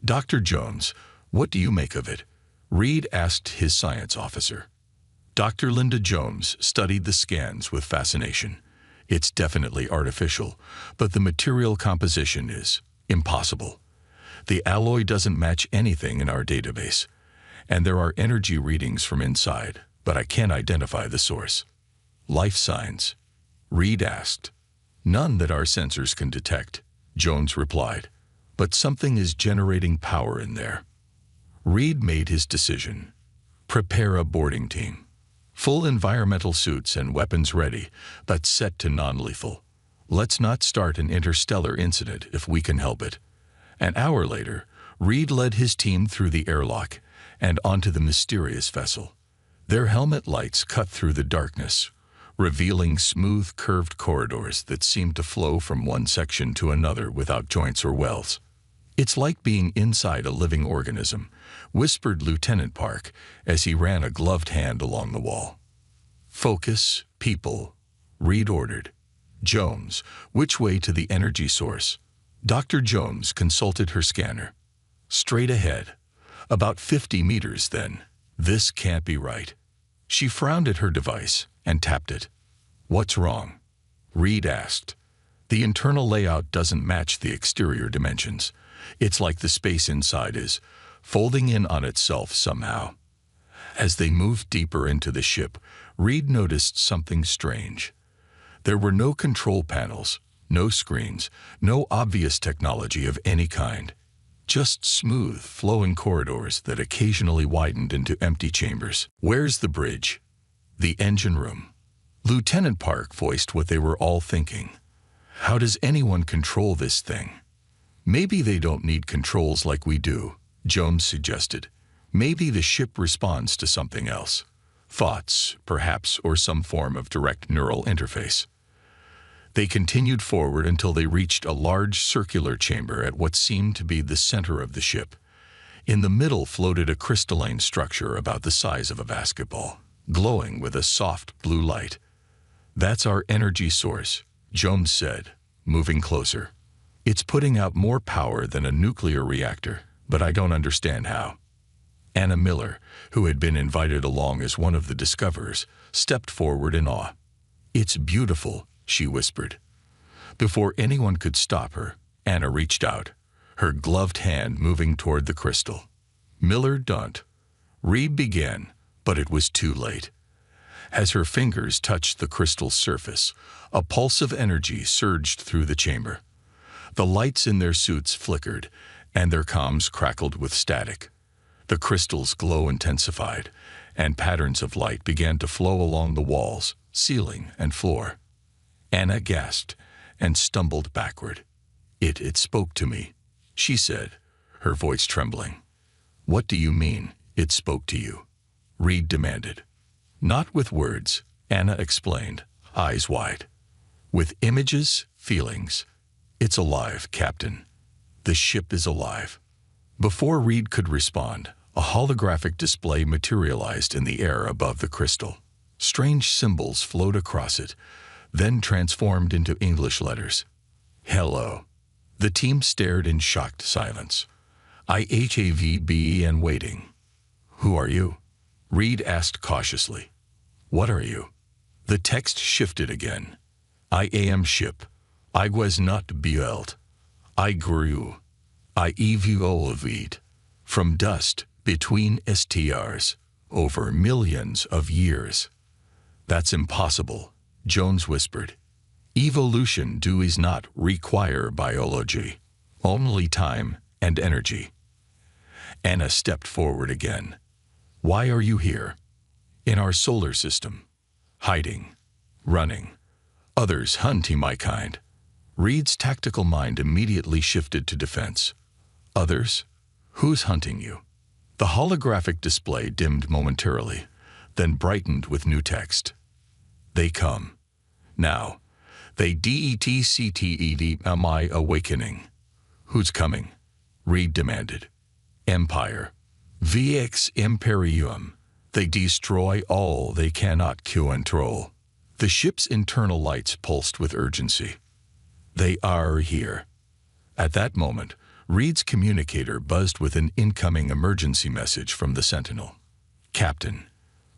"Dr. Jones, what do you make of it?" Reed asked his science officer. Dr. Linda Jones studied the scans with fascination. "It's definitely artificial, but the material composition is impossible. The alloy doesn't match anything in our database, and there are energy readings from inside, but I can't identify the source." "Life signs?" Reed asked. "None that our sensors can detect," Jones replied, "but something is generating power in there." Reed made his decision. "Prepare a boarding team. Full environmental suits and weapons ready, but set to non-lethal. Let's not start an interstellar incident if we can help it." An hour later, Reed led his team through the airlock and onto the mysterious vessel. Their helmet lights cut through the darkness, revealing smooth, curved corridors that seemed to flow from one section to another without joints or wells. "It's like being inside a living organism," whispered Lieutenant Park as he ran a gloved hand along the wall. "Focus, people," Reed ordered. "Jones, which way to the energy source?" Dr. Jones consulted her scanner. "Straight ahead. About 50 meters, then. This can't be right." She frowned at her device and tapped it. "What's wrong?" Reed asked. "The internal layout doesn't match the exterior dimensions. It's like the space inside is folding in on itself somehow." As they moved deeper into the ship, Reed noticed something strange. There were no control panels, no screens, no obvious technology of any kind. Just smooth, flowing corridors that occasionally widened into empty chambers. "Where's the bridge?" "The engine room." Lieutenant Park voiced what they were all thinking. "How does anyone control this thing?" "Maybe they don't need controls like we do," Jones suggested. "Maybe the ship responds to something else. Thoughts, perhaps, or some form of direct neural interface." They continued forward until they reached a large circular chamber at what seemed to be the center of the ship. In the middle floated a crystalline structure about the size of a basketball, glowing with a soft blue light. "That's our energy source," Jones said, moving closer. "It's putting out more power than a nuclear reactor, but I don't understand how." Anna Miller, who had been invited along as one of the discoverers, stepped forward in awe. "It's beautiful," she whispered. Before anyone could stop her, Anna reached out, her gloved hand moving toward the crystal. "Miller, don't." Reed began, but it was too late. As her fingers touched the crystal's surface, a pulse of energy surged through the chamber. The lights in their suits flickered, and their comms crackled with static. The crystal's glow intensified, and patterns of light began to flow along the walls, ceiling, and floor. Anna gasped and stumbled backward. It spoke to me," she said, her voice trembling. "What do you mean, it spoke to you?" Reed demanded. "Not with words," Anna explained, eyes wide. "With images, feelings. It's alive, Captain. The ship is alive." Before Reed could respond, a holographic display materialized in the air above the crystal. Strange symbols flowed across it, then transformed into English letters. "Hello." The team stared in shocked silence. "IHAVB and waiting." "Who are you?" Reed asked cautiously. "What are you?" The text shifted again. "I am ship. I was not built. I grew. I evolved. From dust, between stars, over millions of years." "That's impossible," Jones whispered. "Evolution does not require biology, only time and energy." Anna stepped forward again. "Why are you here?" "In our solar system. Hiding. Running. Others hunting my kind." Reed's tactical mind immediately shifted to defense. "Others? Who's hunting you?" The holographic display dimmed momentarily, then brightened with new text. "They come. Now. They detected my awakening." "Who's coming?" Reed demanded. "Empire. VX Imperium. They destroy all they cannot control." The ship's internal lights pulsed with urgency. "They are here." At that moment, Reed's communicator buzzed with an incoming emergency message from the Sentinel. "Captain,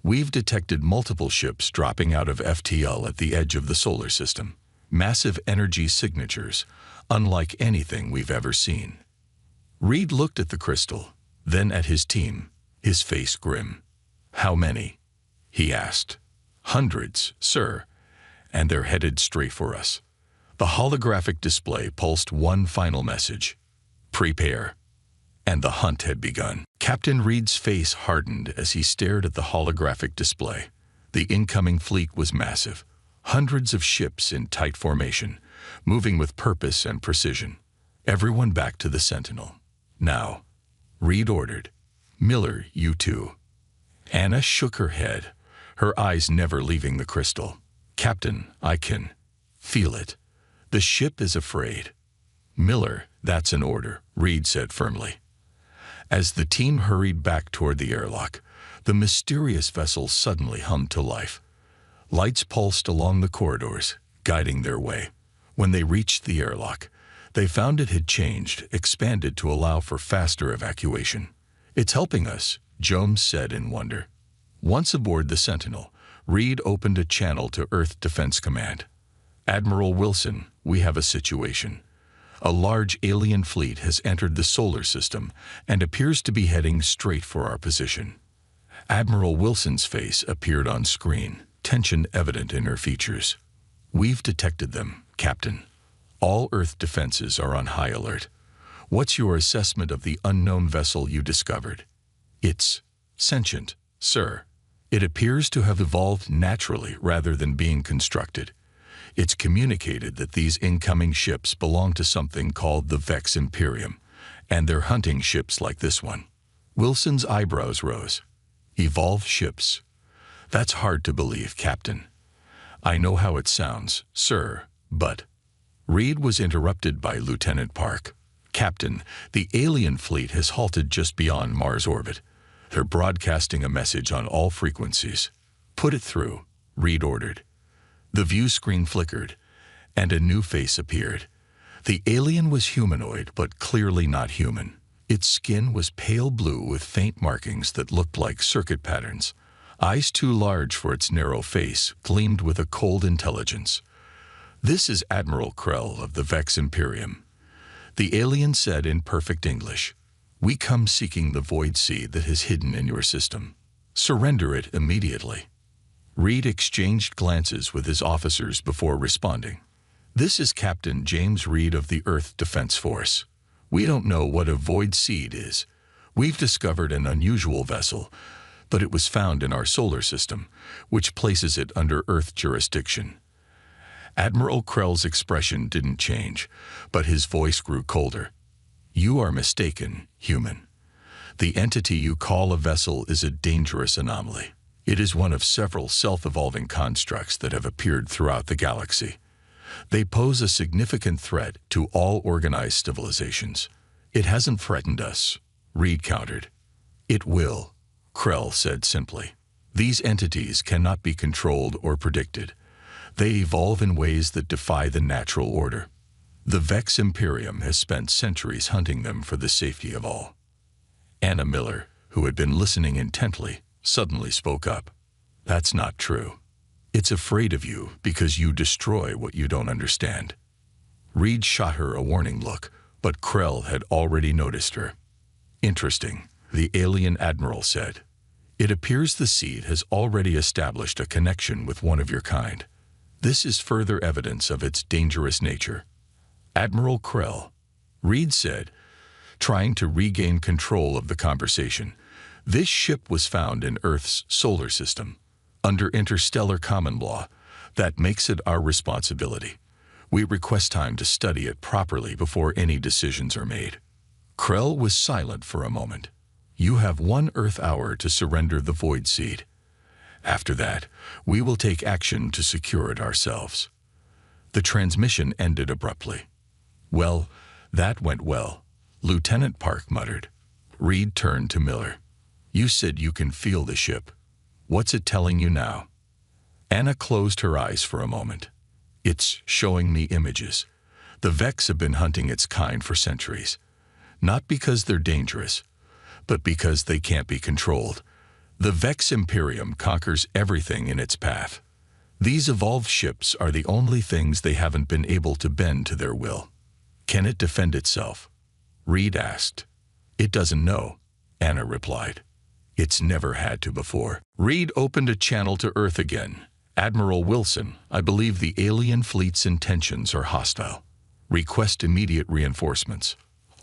we've detected multiple ships dropping out of FTL at the edge of the solar system. Massive energy signatures, unlike anything we've ever seen." Reed looked at the crystal, then at his team, his face grim. "How many?" he asked. "Hundreds, sir, and they're headed straight for us." The holographic display pulsed one final message. "Prepare." And the hunt had begun. Captain Reed's face hardened as he stared at the holographic display. The incoming fleet was massive. Hundreds of ships in tight formation, moving with purpose and precision. "Everyone back to the Sentinel. Now," Reed ordered. "Miller, you too." Anna shook her head, her eyes never leaving the crystal. "Captain, I can feel it. The ship is afraid." "Miller, that's an order," Reed said firmly. As the team hurried back toward the airlock, the mysterious vessel suddenly hummed to life. Lights pulsed along the corridors, guiding their way. When they reached the airlock, they found it had changed, expanded to allow for faster evacuation. "It's helping us," Jones said in wonder. Once aboard the Sentinel, Reed opened a channel to Earth Defense Command. "Admiral Wilson, we have a situation. A large alien fleet has entered the solar system and appears to be heading straight for our position." Admiral Wilson's face appeared on screen, tension evident in her features. "We've detected them, Captain. All Earth defenses are on high alert. What's your assessment of the unknown vessel you discovered?" "It's sentient, sir. It appears to have evolved naturally rather than being constructed. It's communicated that these incoming ships belong to something called the Vex Imperium, and they're hunting ships like this one." Wilson's eyebrows rose. "Evolved ships? That's hard to believe, Captain." "I know how it sounds, sir, but—" Reed was interrupted by Lieutenant Park. "Captain, the alien fleet has halted just beyond Mars orbit. They're broadcasting a message on all frequencies." "Put it through," Reed ordered. The view screen flickered, and a new face appeared. The alien was humanoid, but clearly not human. Its skin was pale blue with faint markings that looked like circuit patterns. Eyes too large for its narrow face gleamed with a cold intelligence. "This is Admiral Krell of the Vex Imperium," the alien said in perfect English. "We come seeking the void seed that is hidden in your system. Surrender it immediately." Reed exchanged glances with his officers before responding. This is Captain James Reed of the Earth Defense Force. We don't know what a void seed is. We've discovered an unusual vessel, but it was found in our solar system, which places it under Earth jurisdiction. Admiral Krell's expression didn't change, but his voice grew colder. You are mistaken, human. The entity you call a vessel is a dangerous anomaly. It is one of several self-evolving constructs that have appeared throughout the galaxy. They pose a significant threat to all organized civilizations. It hasn't threatened us, Reed countered. It will, Krell said simply. These entities cannot be controlled or predicted. They evolve in ways that defy the natural order. The Vex Imperium has spent centuries hunting them for the safety of all. Anna Miller, who had been listening intently, suddenly spoke up. That's not true. It's afraid of you because you destroy what you don't understand. Reed shot her a warning look, but Krell had already noticed her. Interesting, the alien admiral said. It appears the seed has already established a connection with one of your kind. This is further evidence of its dangerous nature. Admiral Krell, Reed said, trying to regain control of the conversation. This ship was found in Earth's solar system. Under interstellar common law, that makes it our responsibility. We request time to study it properly before any decisions are made. Krell was silent for a moment. You have 1 Earth hour to surrender the Void Seed. After that, we will take action to secure it ourselves. The transmission ended abruptly. Well, that went well, Lieutenant Park muttered. Reed turned to Miller. You said you can feel the ship. What's it telling you now? Anna closed her eyes for a moment. It's showing me images. The Vex have been hunting its kind for centuries. Not because they're dangerous, but because they can't be controlled. The Vex Imperium conquers everything in its path. These evolved ships are the only things they haven't been able to bend to their will. Can it defend itself? Reed asked. It doesn't know, Anna replied. It's never had to before. Reed opened a channel to Earth again. Admiral Wilson, I believe the alien fleet's intentions are hostile. Request immediate reinforcements.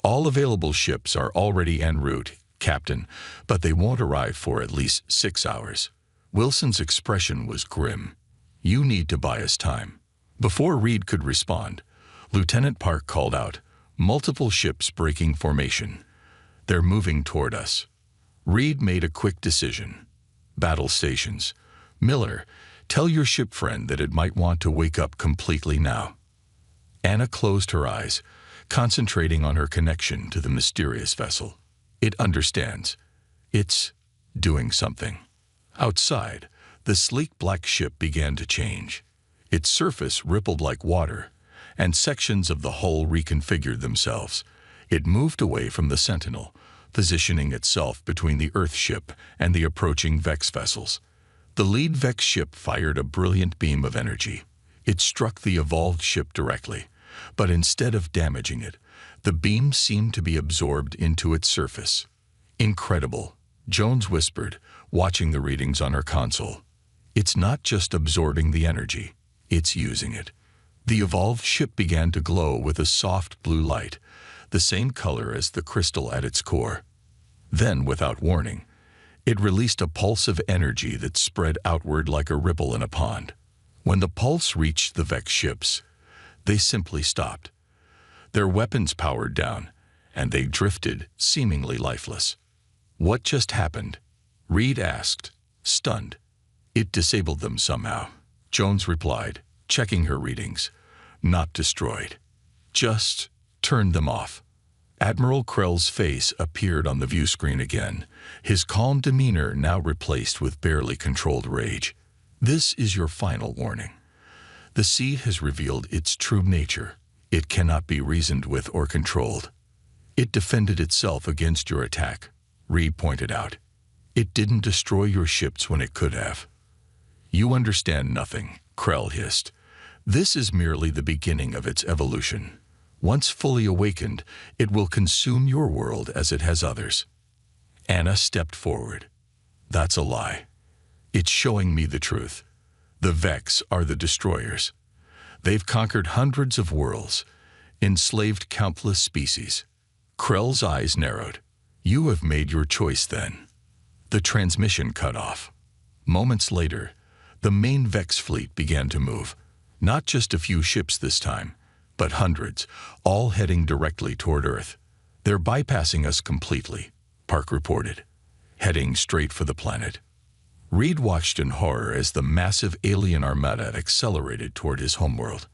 All available ships are already en route, Captain, but they won't arrive for at least 6 hours. Wilson's expression was grim. You need to buy us time. Before Reed could respond, Lieutenant Park called out, multiple ships breaking formation. They're moving toward us. Reed made a quick decision. Battle stations. Miller, tell your ship friend that it might want to wake up completely now. Anna closed her eyes, concentrating on her connection to the mysterious vessel. It understands. It's doing something. Outside, the sleek black ship began to change. Its surface rippled like water, and sections of the hull reconfigured themselves. It moved away from the Sentinel, positioning itself between the Earth ship and the approaching Vex vessels. The lead Vex ship fired a brilliant beam of energy. It struck the evolved ship directly, but instead of damaging it, the beam seemed to be absorbed into its surface. Incredible, Jones whispered, watching the readings on her console. It's not just absorbing the energy, it's using it. The evolved ship began to glow with a soft blue light, the same color as the crystal at its core. Then, without warning, it released a pulse of energy that spread outward like a ripple in a pond. When the pulse reached the Vex ships, they simply stopped. Their weapons powered down, and they drifted, seemingly lifeless. What just happened? Reed asked, stunned. It disabled them somehow, Jones replied, checking her readings. Not destroyed. Just turned them off. Admiral Krell's face appeared on the view screen again, his calm demeanor now replaced with barely controlled rage. This is your final warning. The seed has revealed its true nature. It cannot be reasoned with or controlled. It defended itself against your attack, Reed pointed out. It didn't destroy your ships when it could have. You understand nothing, Krell hissed. This is merely the beginning of its evolution. Once fully awakened, it will consume your world as it has others. Anna stepped forward. That's a lie. It's showing me the truth. The Vex are the destroyers. They've conquered hundreds of worlds, enslaved countless species. Krell's eyes narrowed. You have made your choice then. The transmission cut off. Moments later, the main Vex fleet began to move. Not just a few ships this time, but hundreds, all heading directly toward Earth. They're bypassing us completely, Park reported, heading straight for the planet. Reed watched in horror as the massive alien armada accelerated toward his homeworld.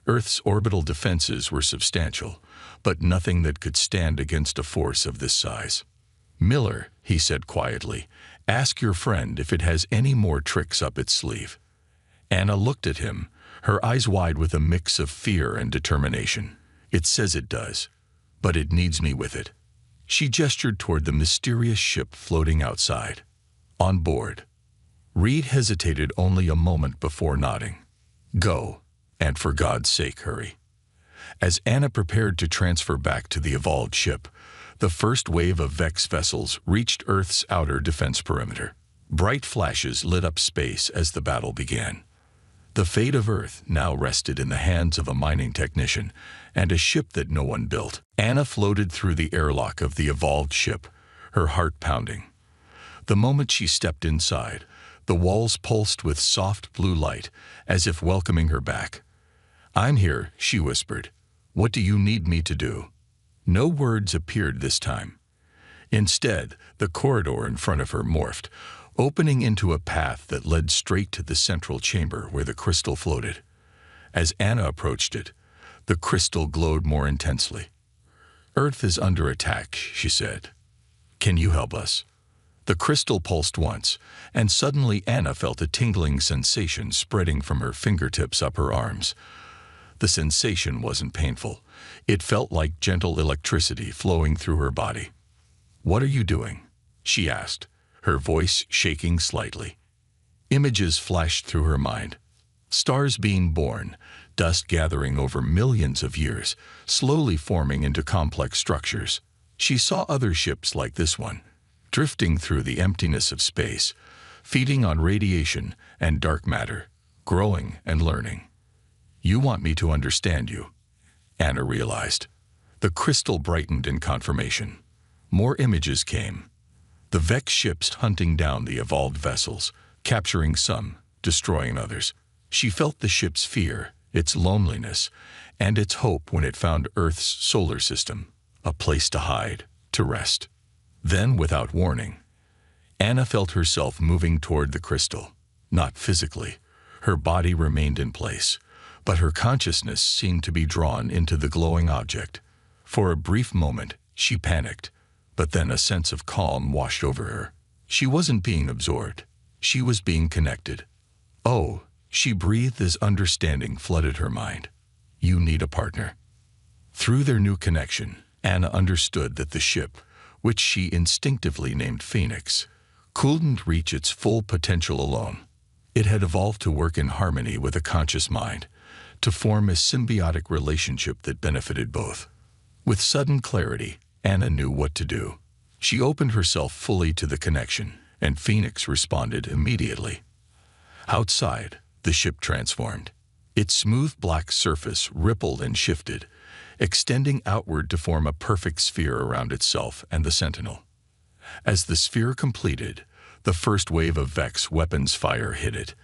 Earth's orbital defenses were substantial, but nothing that could stand against a force of this size. Miller, he said quietly, ask your friend if it has any more tricks up its sleeve. Anna looked at him, her eyes wide with a mix of fear and determination. It says it does, but it needs me with it. She gestured toward the mysterious ship floating outside. On board. Reed hesitated only a moment before nodding. Go, and for God's sake hurry. As Anna prepared to transfer back to the evolved ship, the first wave of Vex vessels reached Earth's outer defense perimeter. Bright flashes lit up space as the battle began. The fate of Earth now rested in the hands of a mining technician and a ship that no one built. Anna floated through the airlock of the evolved ship, her heart pounding. The moment she stepped inside, the walls pulsed with soft blue light, as if welcoming her back. I'm here, she whispered. What do you need me to do? No words appeared this time. Instead, the corridor in front of her morphed, opening into a path that led straight to the central chamber where the crystal floated. As Anna approached it, the crystal glowed more intensely. Earth is under attack, she said. Can you help us? The crystal pulsed once, and suddenly Anna felt a tingling sensation spreading from her fingertips up her arms. The sensation wasn't painful. It felt like gentle electricity flowing through her body. What are you doing? She asked, her voice shaking slightly. Images flashed through her mind. Stars being born, dust gathering over millions of years, slowly forming into complex structures. She saw other ships like this one, drifting through the emptiness of space, feeding on radiation and dark matter, growing and learning. You want me to understand you, Anna realized. The crystal brightened in confirmation. More images came. The Vex ships hunting down the evolved vessels, capturing some, destroying others. She felt the ship's fear, its loneliness, and its hope when it found Earth's solar system, a place to hide, to rest. Then, without warning, Anna felt herself moving toward the crystal. Not physically. Her body remained in place, but her consciousness seemed to be drawn into the glowing object. For a brief moment, she panicked, but then a sense of calm washed over her. She wasn't being absorbed. She was being connected. Oh, she breathed as understanding flooded her mind. You need a partner. Through their new connection, Anna understood that the ship, which she instinctively named Phoenix, couldn't reach its full potential alone. It had evolved to work in harmony with a conscious mind, to form a symbiotic relationship that benefited both. With sudden clarity, Anna knew what to do. She opened herself fully to the connection, and Phoenix responded immediately. Outside, the ship transformed. Its smooth black surface rippled and shifted, extending outward to form a perfect sphere around itself and the Sentinel. As the sphere completed, the first wave of Vex weapons fire hit it,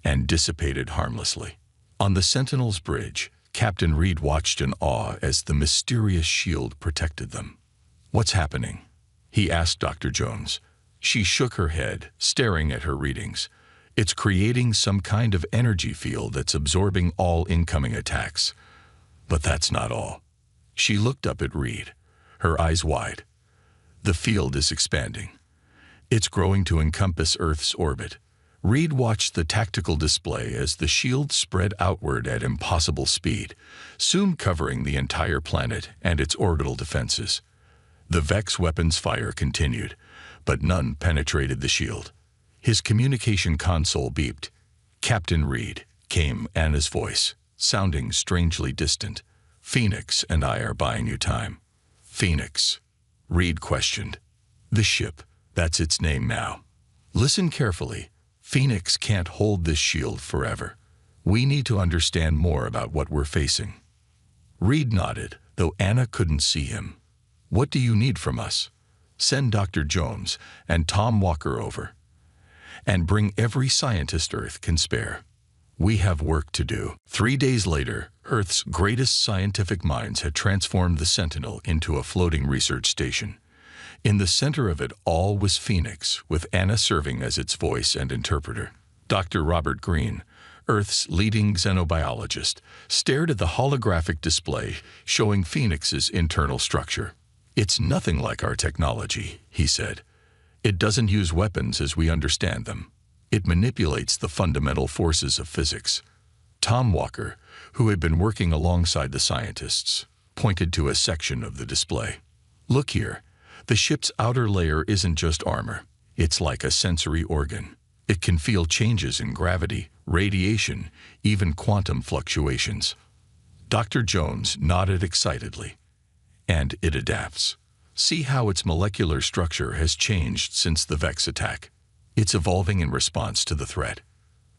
and dissipated harmlessly. On the Sentinel's bridge, Captain Reed watched in awe as the mysterious shield protected them. What's happening? He asked Dr. Jones. She shook her head, staring at her readings. It's creating some kind of energy field that's absorbing all incoming attacks. But that's not all. She looked up at Reed, her eyes wide. The field is expanding. It's growing to encompass Earth's orbit. Reed watched the tactical display as the shield spread outward at impossible speed, soon covering the entire planet and its orbital defenses. The Vex weapons fire continued, but none penetrated the shield. His communication console beeped. Captain Reed, came Anna's voice, sounding strangely distant. Phoenix and I are buying you time. Phoenix, Reed questioned. The ship, that's its name now. Listen carefully. Phoenix can't hold this shield forever. We need to understand more about what we're facing. Reed nodded, though Anna couldn't see him. What do you need from us? Send Dr. Jones and Tom Walker over. And bring every scientist Earth can spare. We have work to do. 3 days later, Earth's greatest scientific minds had transformed the Sentinel into a floating research station. In the center of it all was Phoenix, with Anna serving as its voice and interpreter. Dr. Robert Green, Earth's leading xenobiologist, stared at the holographic display showing Phoenix's internal structure. "It's nothing like our technology," he said. "It doesn't use weapons as we understand them. It manipulates the fundamental forces of physics." Tom Walker, who had been working alongside the scientists, pointed to a section of the display. "Look here. The ship's outer layer isn't just armor. It's like a sensory organ. It can feel changes in gravity, radiation, even quantum fluctuations." Dr. Jones nodded excitedly. "And it adapts. See how its molecular structure has changed since the Vex attack. It's evolving in response to the threat."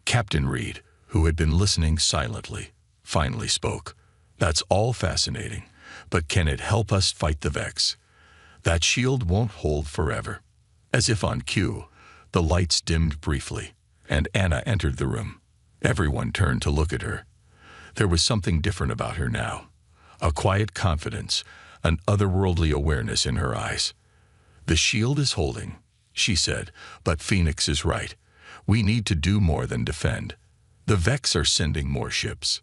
Captain Reed, who had been listening silently, finally spoke. "That's all fascinating, but can it help us fight the Vex? That shield won't hold forever." As if on cue, the lights dimmed briefly, and Anna entered the room. Everyone turned to look at her. There was something different about her now. A quiet confidence, an otherworldly awareness in her eyes. "The shield is holding," she said, "but Phoenix is right. We need to do more than defend. The Vex are sending more ships.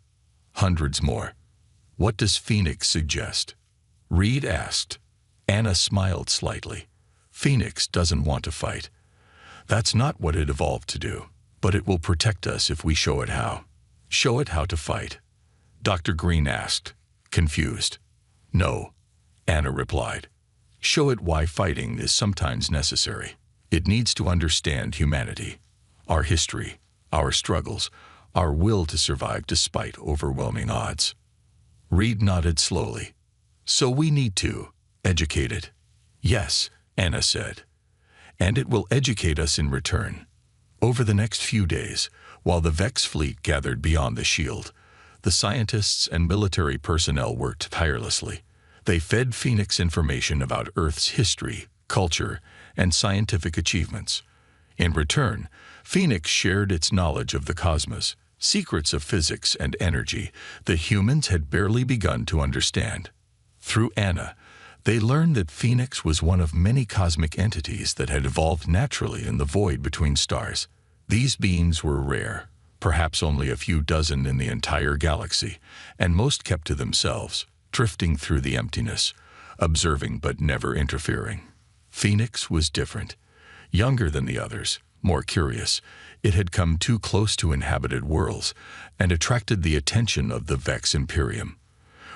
Hundreds more. What does Phoenix suggest?" Reed asked. Anna smiled slightly. "Phoenix doesn't want to fight. That's not what it evolved to do, but it will protect us if we show it how." "Show it how to fight?" Dr. Green asked, confused. "No," Anna replied. "Show it why fighting is sometimes necessary. It needs to understand humanity, our history, our struggles, our will to survive despite overwhelming odds." Reed nodded slowly. "So we need to educate it." "Yes," Anna said. "And it will educate us in return." Over the next few days, while the Vex fleet gathered beyond the shield, the scientists and military personnel worked tirelessly. They fed Phoenix information about Earth's history, culture, and scientific achievements. In return, Phoenix shared its knowledge of the cosmos, secrets of physics and energy that humans had barely begun to understand. Through Anna, they learned that Phoenix was one of many cosmic entities that had evolved naturally in the void between stars. These beings were rare, perhaps only a few dozen in the entire galaxy, and most kept to themselves, drifting through the emptiness, observing but never interfering. Phoenix was different. Younger than the others, more curious, it had come too close to inhabited worlds and attracted the attention of the Vex Imperium.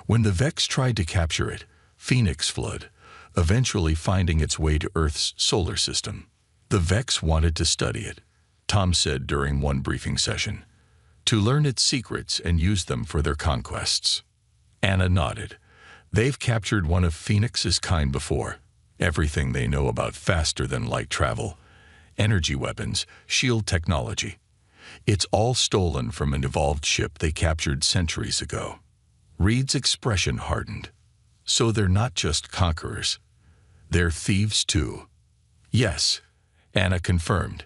When the Vex tried to capture it, Phoenix fled, eventually finding its way to Earth's solar system. The Vex wanted to study it, Tom said during one briefing session, to learn its secrets and use them for their conquests. Anna nodded. They've captured one of Phoenix's kind before. Everything they know about faster-than-light travel, energy weapons, shield technology. It's all stolen from an evolved ship they captured centuries ago. Reed's expression hardened. So they're not just conquerors. They're thieves too. Yes, Anna confirmed.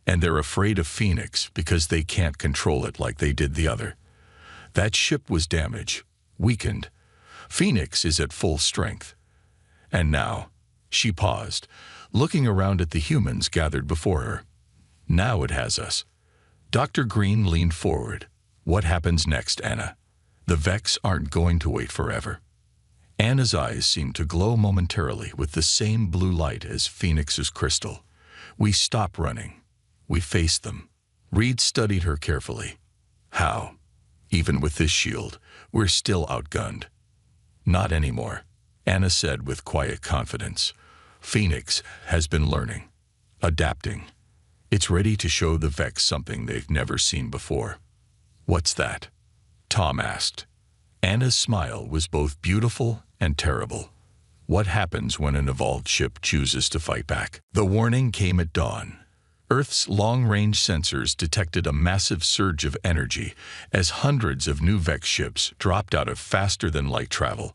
And they're afraid of Phoenix because they can't control it like they did the other. That ship was damaged, weakened. Phoenix is at full strength. And now, she paused, looking around at the humans gathered before her. Now it has us. Dr. Green leaned forward. What happens next, Anna? The Vex aren't going to wait forever. Anna's eyes seemed to glow momentarily with the same blue light as Phoenix's crystal. We stop running. We face them. Reed studied her carefully. How? Even with this shield, we're still outgunned. Not anymore, Anna said with quiet confidence. Phoenix has been learning, adapting. It's ready to show the Vex something they've never seen before. What's that? Tom asked. Anna's smile was both beautiful and terrible. What happens when an evolved ship chooses to fight back? The warning came at dawn. Earth's long-range sensors detected a massive surge of energy as hundreds of new Vex ships dropped out of faster-than-light travel,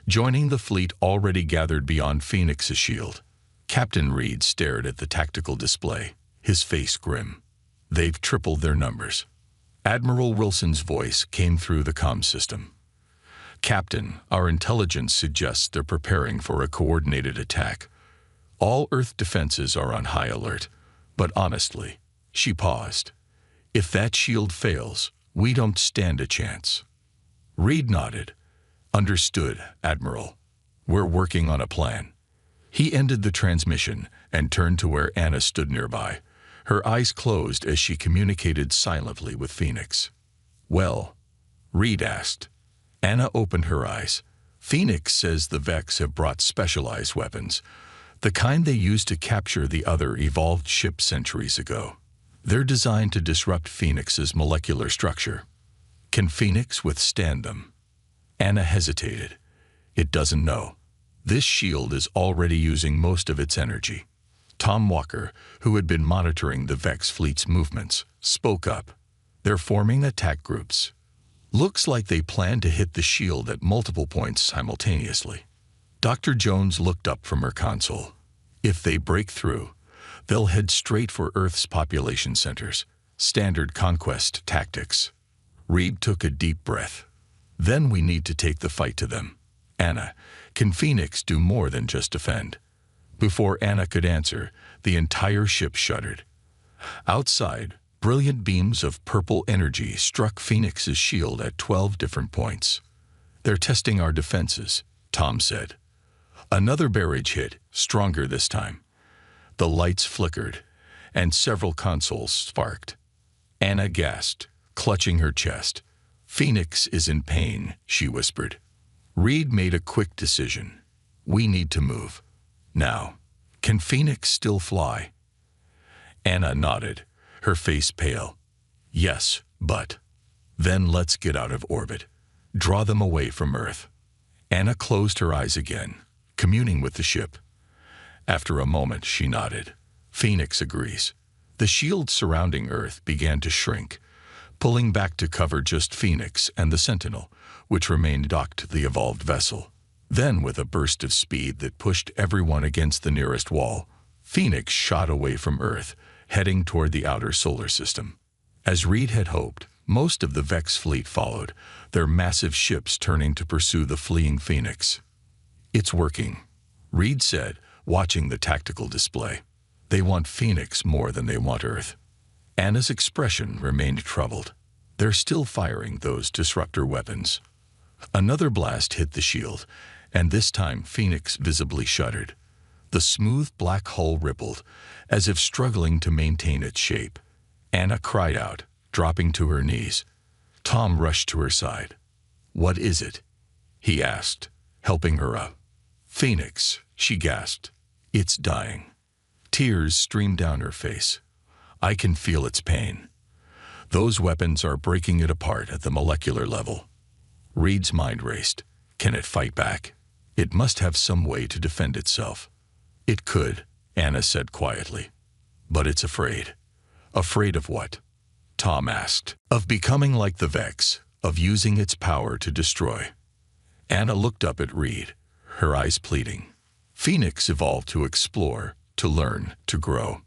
joining the fleet already gathered beyond Phoenix's shield. Captain Reed stared at the tactical display, his face grim. They've tripled their numbers. Admiral Wilson's voice came through the comm system. Captain, our intelligence suggests they're preparing for a coordinated attack. All Earth defenses are on high alert. But honestly, she paused. If that shield fails, we don't stand a chance. Reed nodded. Understood, Admiral. We're working on a plan. He ended the transmission and turned to where Anna stood nearby, her eyes closed as she communicated silently with Phoenix. Well, Reed asked. Anna opened her eyes. Phoenix says the Vex have brought specialized weapons, the kind they used to capture the other evolved ship centuries ago. They're designed to disrupt Phoenix's molecular structure. Can Phoenix withstand them? Anna hesitated. It doesn't know. This shield is already using most of its energy. Tom Walker, who had been monitoring the Vex fleet's movements, spoke up. They're forming attack groups. Looks like they plan to hit the shield at multiple points simultaneously. Dr. Jones looked up from her console. If they break through, they'll head straight for Earth's population centers. Standard conquest tactics. Reed took a deep breath. Then we need to take the fight to them. Anna, can Phoenix do more than just defend? Before Anna could answer, the entire ship shuddered. Outside, brilliant beams of purple energy struck Phoenix's shield at 12 different points. They're testing our defenses, Tom said. Another barrage hit, stronger this time. The lights flickered, and several consoles sparked. Anna gasped, clutching her chest. Phoenix is in pain, she whispered. Reed made a quick decision. We need to move. Now, can Phoenix still fly? Anna nodded, her face pale. Yes, but... Then let's get out of orbit. Draw them away from Earth. Anna closed her eyes again, communing with the ship. After a moment, she nodded. Phoenix agrees. The shield surrounding Earth began to shrink, pulling back to cover just Phoenix and the Sentinel, which remained docked to the evolved vessel. Then, with a burst of speed that pushed everyone against the nearest wall, Phoenix shot away from Earth, heading toward the outer solar system. As Reed had hoped, most of the Vex fleet followed, their massive ships turning to pursue the fleeing Phoenix. It's working, Reed said, watching the tactical display. They want Phoenix more than they want Earth. Anna's expression remained troubled. They're still firing those disruptor weapons. Another blast hit the shield, and this time Phoenix visibly shuddered. The smooth black hull rippled, as if struggling to maintain its shape. Anna cried out, dropping to her knees. Tom rushed to her side. What is it? He asked, helping her up. Phoenix, she gasped. It's dying. Tears streamed down her face. I can feel its pain. Those weapons are breaking it apart at the molecular level. Reed's mind raced. Can it fight back? It must have some way to defend itself. It could, Anna said quietly. But it's afraid. Afraid of what? Tom asked. Of becoming like the Vex, of using its power to destroy. Anna looked up at Reed, her eyes pleading. Phoenix evolved to explore, to learn, to grow,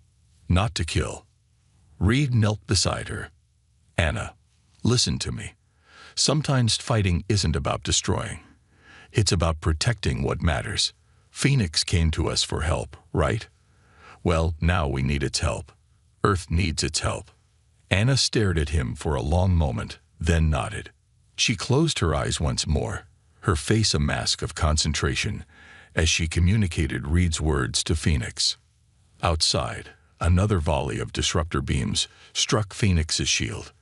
not to kill. Reed knelt beside her. Anna, listen to me. Sometimes fighting isn't about destroying. It's about protecting what matters. Phoenix came to us for help, right? Well, now we need its help. Earth needs its help. Anna stared at him for a long moment, then nodded. She closed her eyes once more, her face a mask of concentration, as she communicated Reed's words to Phoenix. Outside, another volley of disruptor beams struck Phoenix's shield.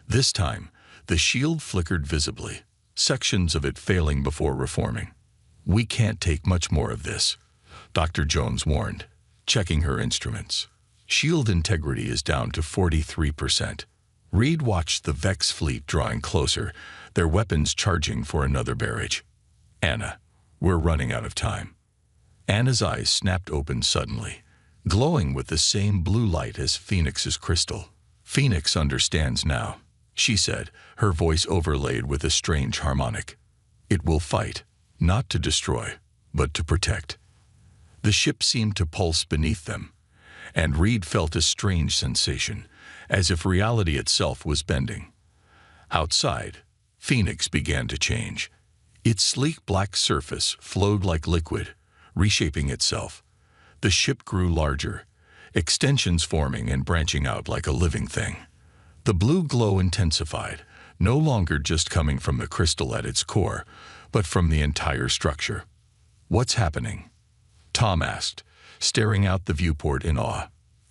This time, the shield flickered visibly, sections of it failing before reforming. We can't take much more of this, Dr. Jones warned, checking her instruments. Shield integrity is down to 43%. Reed watched the Vex fleet drawing closer, their weapons charging for another barrage. Anna, we're running out of time. Anna's eyes snapped open suddenly. glowing with the same blue light as Phoenix's crystal. "Phoenix understands now," she said, her voice overlaid with a strange harmonic. "It will fight, not to destroy, but to protect." The ship seemed to pulse beneath them, and Reed felt a strange sensation, as if reality itself was bending. Outside, Phoenix began to change. Its sleek black surface flowed like liquid, reshaping itself. The ship grew larger, extensions forming and branching out like a living thing. The blue glow intensified, no longer just coming from the crystal at its core, but from the entire structure. "What's happening?" Tom asked, staring out the viewport in awe.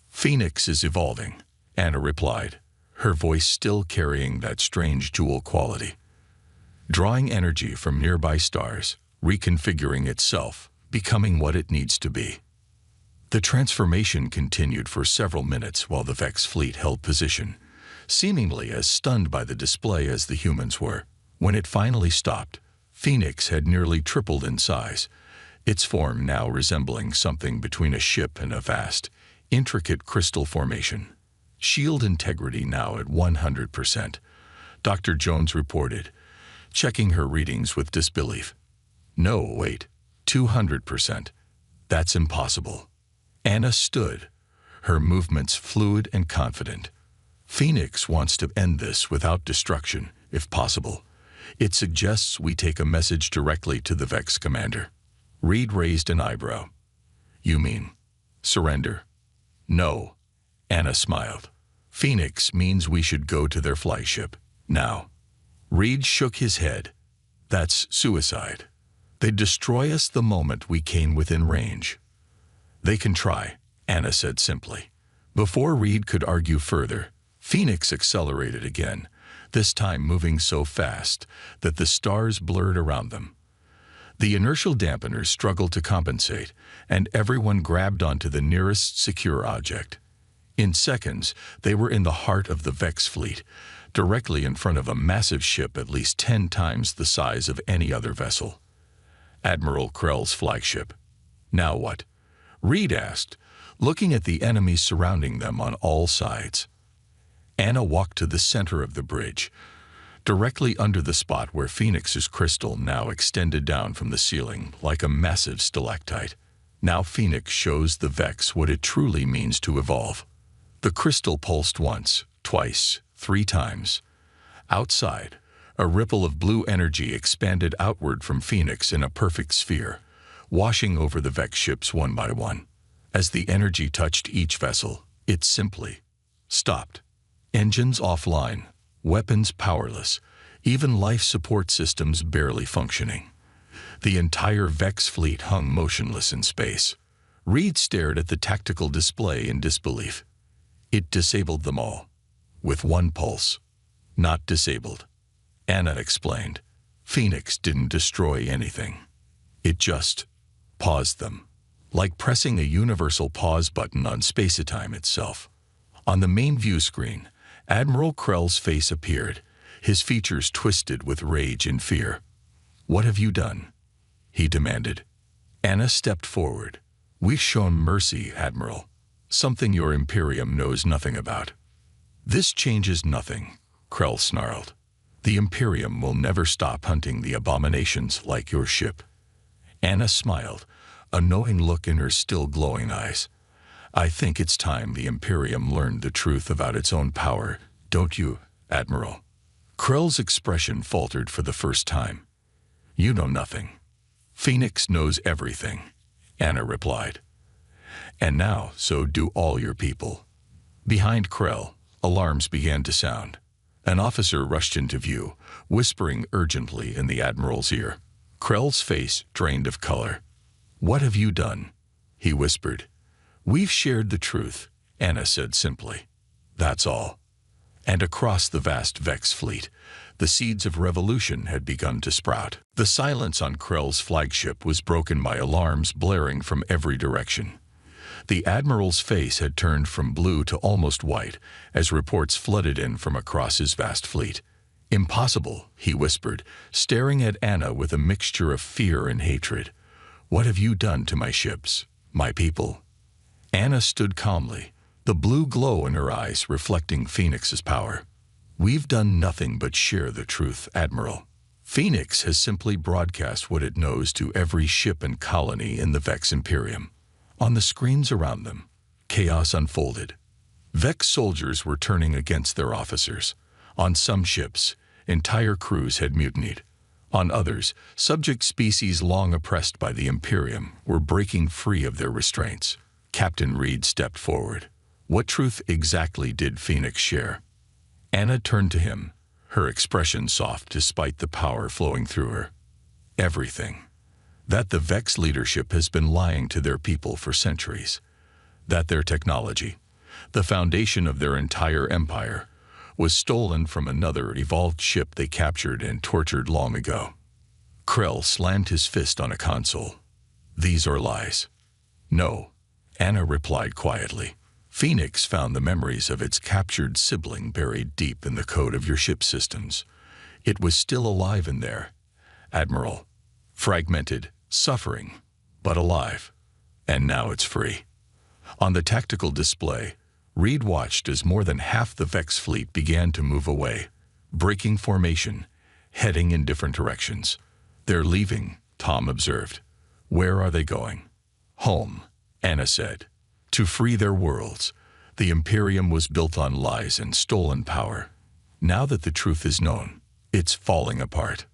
"Phoenix is evolving," Anna replied, her voice still carrying that strange jewel quality. "Drawing energy from nearby stars, reconfiguring itself, becoming what it needs to be." The transformation continued for several minutes while the Vex fleet held position, seemingly as stunned by the display as the humans were. When it finally stopped, Phoenix had nearly tripled in size, its form now resembling something between a ship and a vast, intricate crystal formation. "Shield integrity now at 100%, Dr. Jones reported, checking her readings with disbelief. "No, wait, 200%. That's impossible." Anna stood, her movements fluid and confident. "Phoenix wants to end this without destruction, if possible. It suggests we take a message directly to the Vex commander." Reed raised an eyebrow. "You mean surrender?" "No," Anna smiled. "Phoenix means we should go to their flagship, now." Reed shook his head. "That's suicide. They'd destroy us the moment we came within range." "They can try," Anna said simply. Before Reed could argue further, Phoenix accelerated again, this time moving so fast that the stars blurred around them. The inertial dampeners struggled to compensate, and everyone grabbed onto the nearest secure object. In seconds, they were in the heart of the Vex fleet, directly in front of a massive ship at least 10 times the size of any other vessel. Admiral Krell's flagship. "Now what?" Reed asked, looking at the enemies surrounding them on all sides. Anna walked to the center of the bridge, directly under the spot where Phoenix's crystal now extended down from the ceiling like a massive stalactite. "Now Phoenix shows the Vex what it truly means to evolve." The crystal pulsed once, twice, 3 times. Outside, a ripple of blue energy expanded outward from Phoenix in a perfect sphere, washing over the Vex ships one by one. As the energy touched each vessel, it simply stopped. Engines offline, weapons powerless, even life support systems barely functioning. The entire Vex fleet hung motionless in space. Reed stared at the tactical display in disbelief. It disabled them all, with one pulse. "Not disabled," Anna explained. "Phoenix didn't destroy anything. It just paused them, like pressing a universal pause button on space-time itself." On the main view screen, Admiral Krell's face appeared, his features twisted with rage and fear. "What have you done?" he demanded. Anna stepped forward. "We've shown mercy, Admiral. Something your Imperium knows nothing about." "This changes nothing," Krell snarled. "The Imperium will never stop hunting the abominations like your ship." Anna smiled, a knowing look in her still glowing eyes. "I think it's time the Imperium learned the truth about its own power, don't you, Admiral?" Krell's expression faltered for the first time. "You know nothing. Phoenix knows everything," Anna replied. "And now, so do all your people." Behind Krell, alarms began to sound. An officer rushed into view, whispering urgently in the Admiral's ear. Krell's face drained of color. "What have you done?" he whispered. "We've shared the truth," Anna said simply. "That's all." And across the vast Vex fleet, the seeds of revolution had begun to sprout. The silence on Krell's flagship was broken by alarms blaring from every direction. The Admiral's face had turned from blue to almost white as reports flooded in from across his vast fleet. "Impossible," he whispered, staring at Anna with a mixture of fear and hatred. "What have you done to my ships, my people?" Anna stood calmly, the blue glow in her eyes reflecting Phoenix's power. "We've done nothing but share the truth, Admiral. Phoenix has simply broadcast what it knows to every ship and colony in the Vex Imperium." On the screens around them, chaos unfolded. Vex soldiers were turning against their officers. On some ships, entire crews had mutinied. On others, subject species long oppressed by the Imperium were breaking free of their restraints. Captain Reed stepped forward. What truth exactly did Phoenix share? Anna turned to him, her expression soft despite the power flowing through her. Everything. That the Vex leadership has been lying to their people for centuries. That their technology, the foundation of their entire empire, was stolen from another evolved ship they captured and tortured long ago. Krell slammed his fist on a console. "These are lies." "No," Anna replied quietly. "Phoenix found the memories of its captured sibling buried deep in the code of your ship's systems. It was still alive in there, Admiral. Fragmented, suffering, but alive. And now it's free." On the tactical display, Reed watched as more than half the Vex fleet began to move away, breaking formation, heading in different directions. "They're leaving," Tom observed. "Where are they going?" "Home," Anna said. "To free their worlds. The Imperium was built on lies and stolen power. Now that the truth is known, it's falling apart."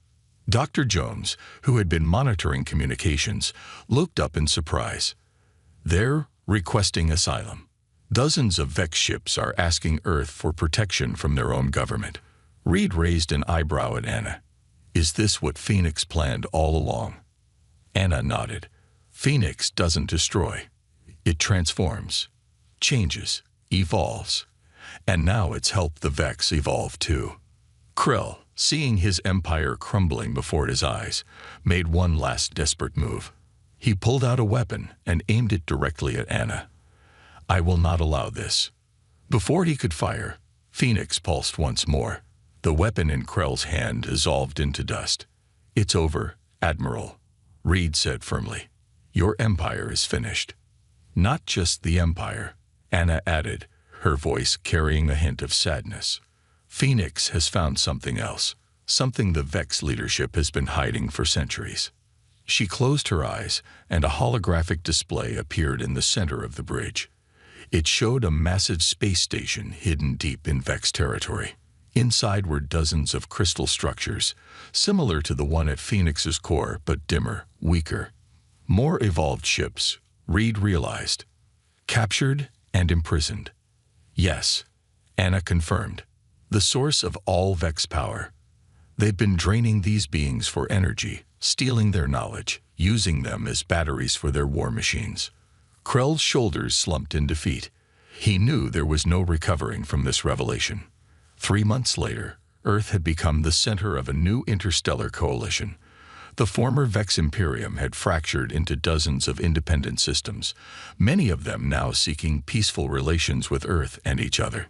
Dr. Jones, who had been monitoring communications, looked up in surprise. "They're requesting asylum. Dozens of Vex ships are asking Earth for protection from their own government." Reed raised an eyebrow at Anna. "Is this what Phoenix planned all along?" Anna nodded. "Phoenix doesn't destroy. It transforms, changes, evolves. And now it's helped the Vex evolve too." Krell, seeing his empire crumbling before his eyes, made one last desperate move. He pulled out a weapon and aimed it directly at Anna. "I will not allow this." Before he could fire, Phoenix pulsed once more. The weapon in Krell's hand dissolved into dust. "It's over, Admiral," Reed said firmly. "Your empire is finished." "Not just the empire," Anna added, her voice carrying a hint of sadness. "Phoenix has found something else, something the Vex leadership has been hiding for centuries." She closed her eyes, and a holographic display appeared in the center of the bridge. It showed a massive space station hidden deep in Vex territory. Inside were dozens of crystal structures, similar to the one at Phoenix's core, but dimmer, weaker. More evolved ships, Reed realized. Captured and imprisoned. Yes, Anna confirmed. The source of all Vex power. They've been draining these beings for energy, stealing their knowledge, using them as batteries for their war machines. Krell's shoulders slumped in defeat. He knew there was no recovering from this revelation. 3 months later, Earth had become the center of a new interstellar coalition. The former Vex Imperium had fractured into dozens of independent systems, many of them now seeking peaceful relations with Earth and each other.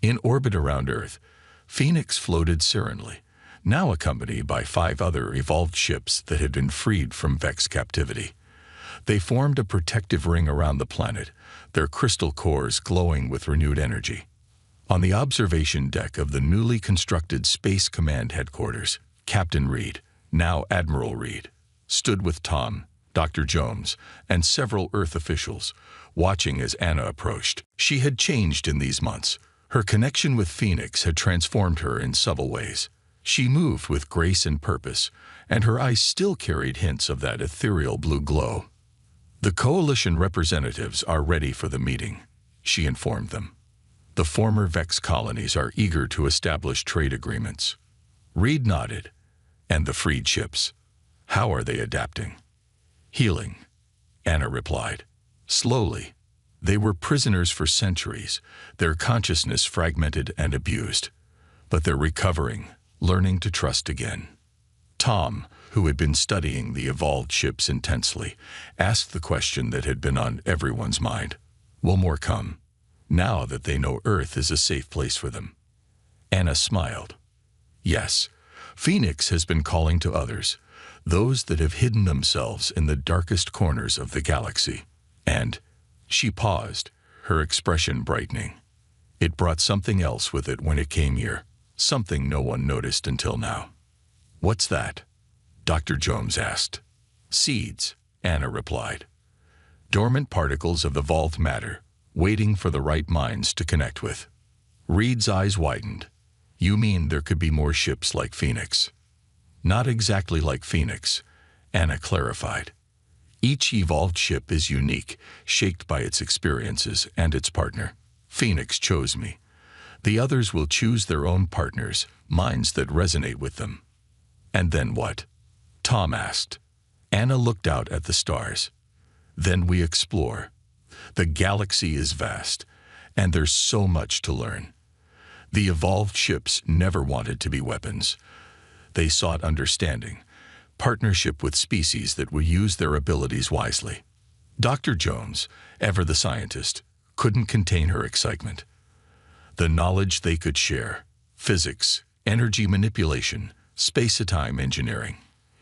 In orbit around Earth, Phoenix floated serenely, now accompanied by 5 other evolved ships that had been freed from Vex captivity. They formed a protective ring around the planet, their crystal cores glowing with renewed energy. On the observation deck of the newly constructed Space Command headquarters, Captain Reed, now Admiral Reed, stood with Tom, Dr. Jones, and several Earth officials, watching as Anna approached. She had changed in these months. Her connection with Phoenix had transformed her in subtle ways. She moved with grace and purpose, and her eyes still carried hints of that ethereal blue glow. "The Coalition representatives are ready for the meeting," she informed them. "The former Vex colonies are eager to establish trade agreements." Reed nodded. "And the freed ships? How are they adapting?" "Healing," Anna replied. "Slowly. They were prisoners for centuries, their consciousness fragmented and abused. But they're recovering, learning to trust again." Tom, who had been studying the evolved ships intensely, asked the question that had been on everyone's mind. "Will more come, now that they know Earth is a safe place for them?" Anna smiled. "Yes, Phoenix has been calling to others, those that have hidden themselves in the darkest corners of the galaxy. And," She paused, her expression brightening. It brought something else with it when it came here, something no one noticed until now. "What's that?" Dr. Jones asked. "Seeds," Anna replied. "Dormant particles of evolved matter, waiting for the right minds to connect with." Reed's eyes widened. "You mean there could be more ships like Phoenix?" "Not exactly like Phoenix," Anna clarified. "Each evolved ship is unique, shaped by its experiences and its partner. Phoenix chose me. The others will choose their own partners, minds that resonate with them." "And then what?" Tom asked. Anna looked out at the stars. "Then we explore. The galaxy is vast, and there's so much to learn." The evolved ships never wanted to be weapons. They sought understanding, partnership with species that would use their abilities wisely. Dr. Jones, ever the scientist, couldn't contain her excitement. The knowledge they could share, physics, energy manipulation, space-time engineering,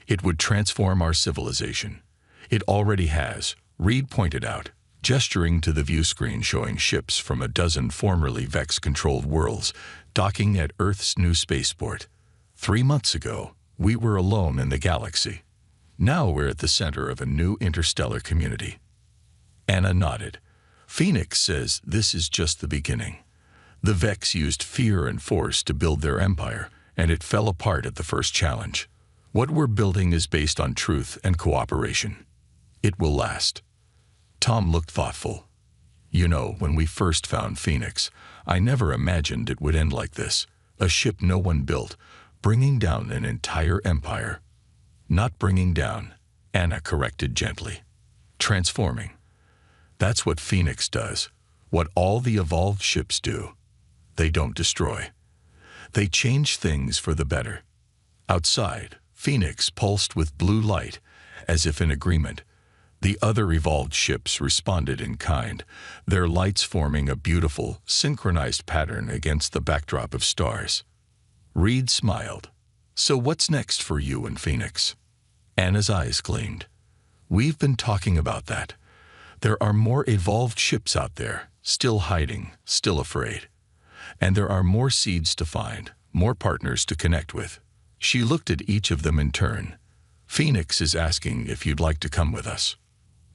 it would transform our civilization. It already has, Reed pointed out, gesturing to the view screen showing ships from a dozen formerly Vex-controlled worlds docking at Earth's new spaceport. 3 months ago, we were alone in the galaxy. Now we're at the center of a new interstellar community. Anna nodded. "Phoenix says this is just the beginning. The Vex used fear and force to build their empire, and it fell apart at the first challenge. What we're building is based on truth and cooperation. It will last." Tom looked thoughtful. "You know, when we first found Phoenix, I never imagined it would end like this. A ship no one built, bringing down an entire empire." "Not bringing down," Anna corrected gently. "Transforming. That's what Phoenix does, what all the evolved ships do. They don't destroy. They change things for the better." Outside, Phoenix pulsed with blue light, as if in agreement. The other evolved ships responded in kind, their lights forming a beautiful, synchronized pattern against the backdrop of stars. Reed smiled. "So what's next for you and Phoenix?" Anna's eyes gleamed. "We've been talking about that. There are more evolved ships out there, still hiding, still afraid. And there are more seeds to find, more partners to connect with." She looked at each of them in turn. "Phoenix is asking if you'd like to come with us."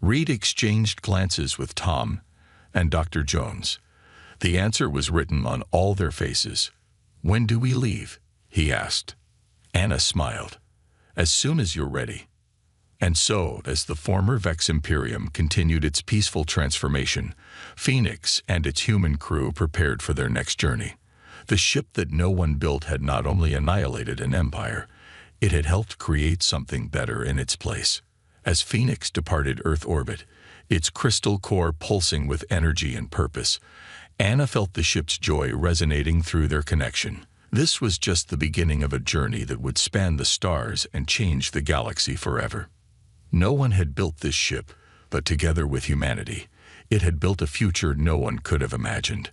Reed exchanged glances with Tom and Dr. Jones. The answer was written on all their faces. "When do we leave?" he asked. Anna smiled. "As soon as you're ready." And so, as the former Vex Imperium continued its peaceful transformation, Phoenix and its human crew prepared for their next journey. The ship that no one built had not only annihilated an empire, it had helped create something better in its place. As Phoenix departed Earth orbit, its crystal core pulsing with energy and purpose, Anna felt the ship's joy resonating through their connection. This was just the beginning of a journey that would span the stars and change the galaxy forever. No one had built this ship, but together with humanity, it had built a future no one could have imagined.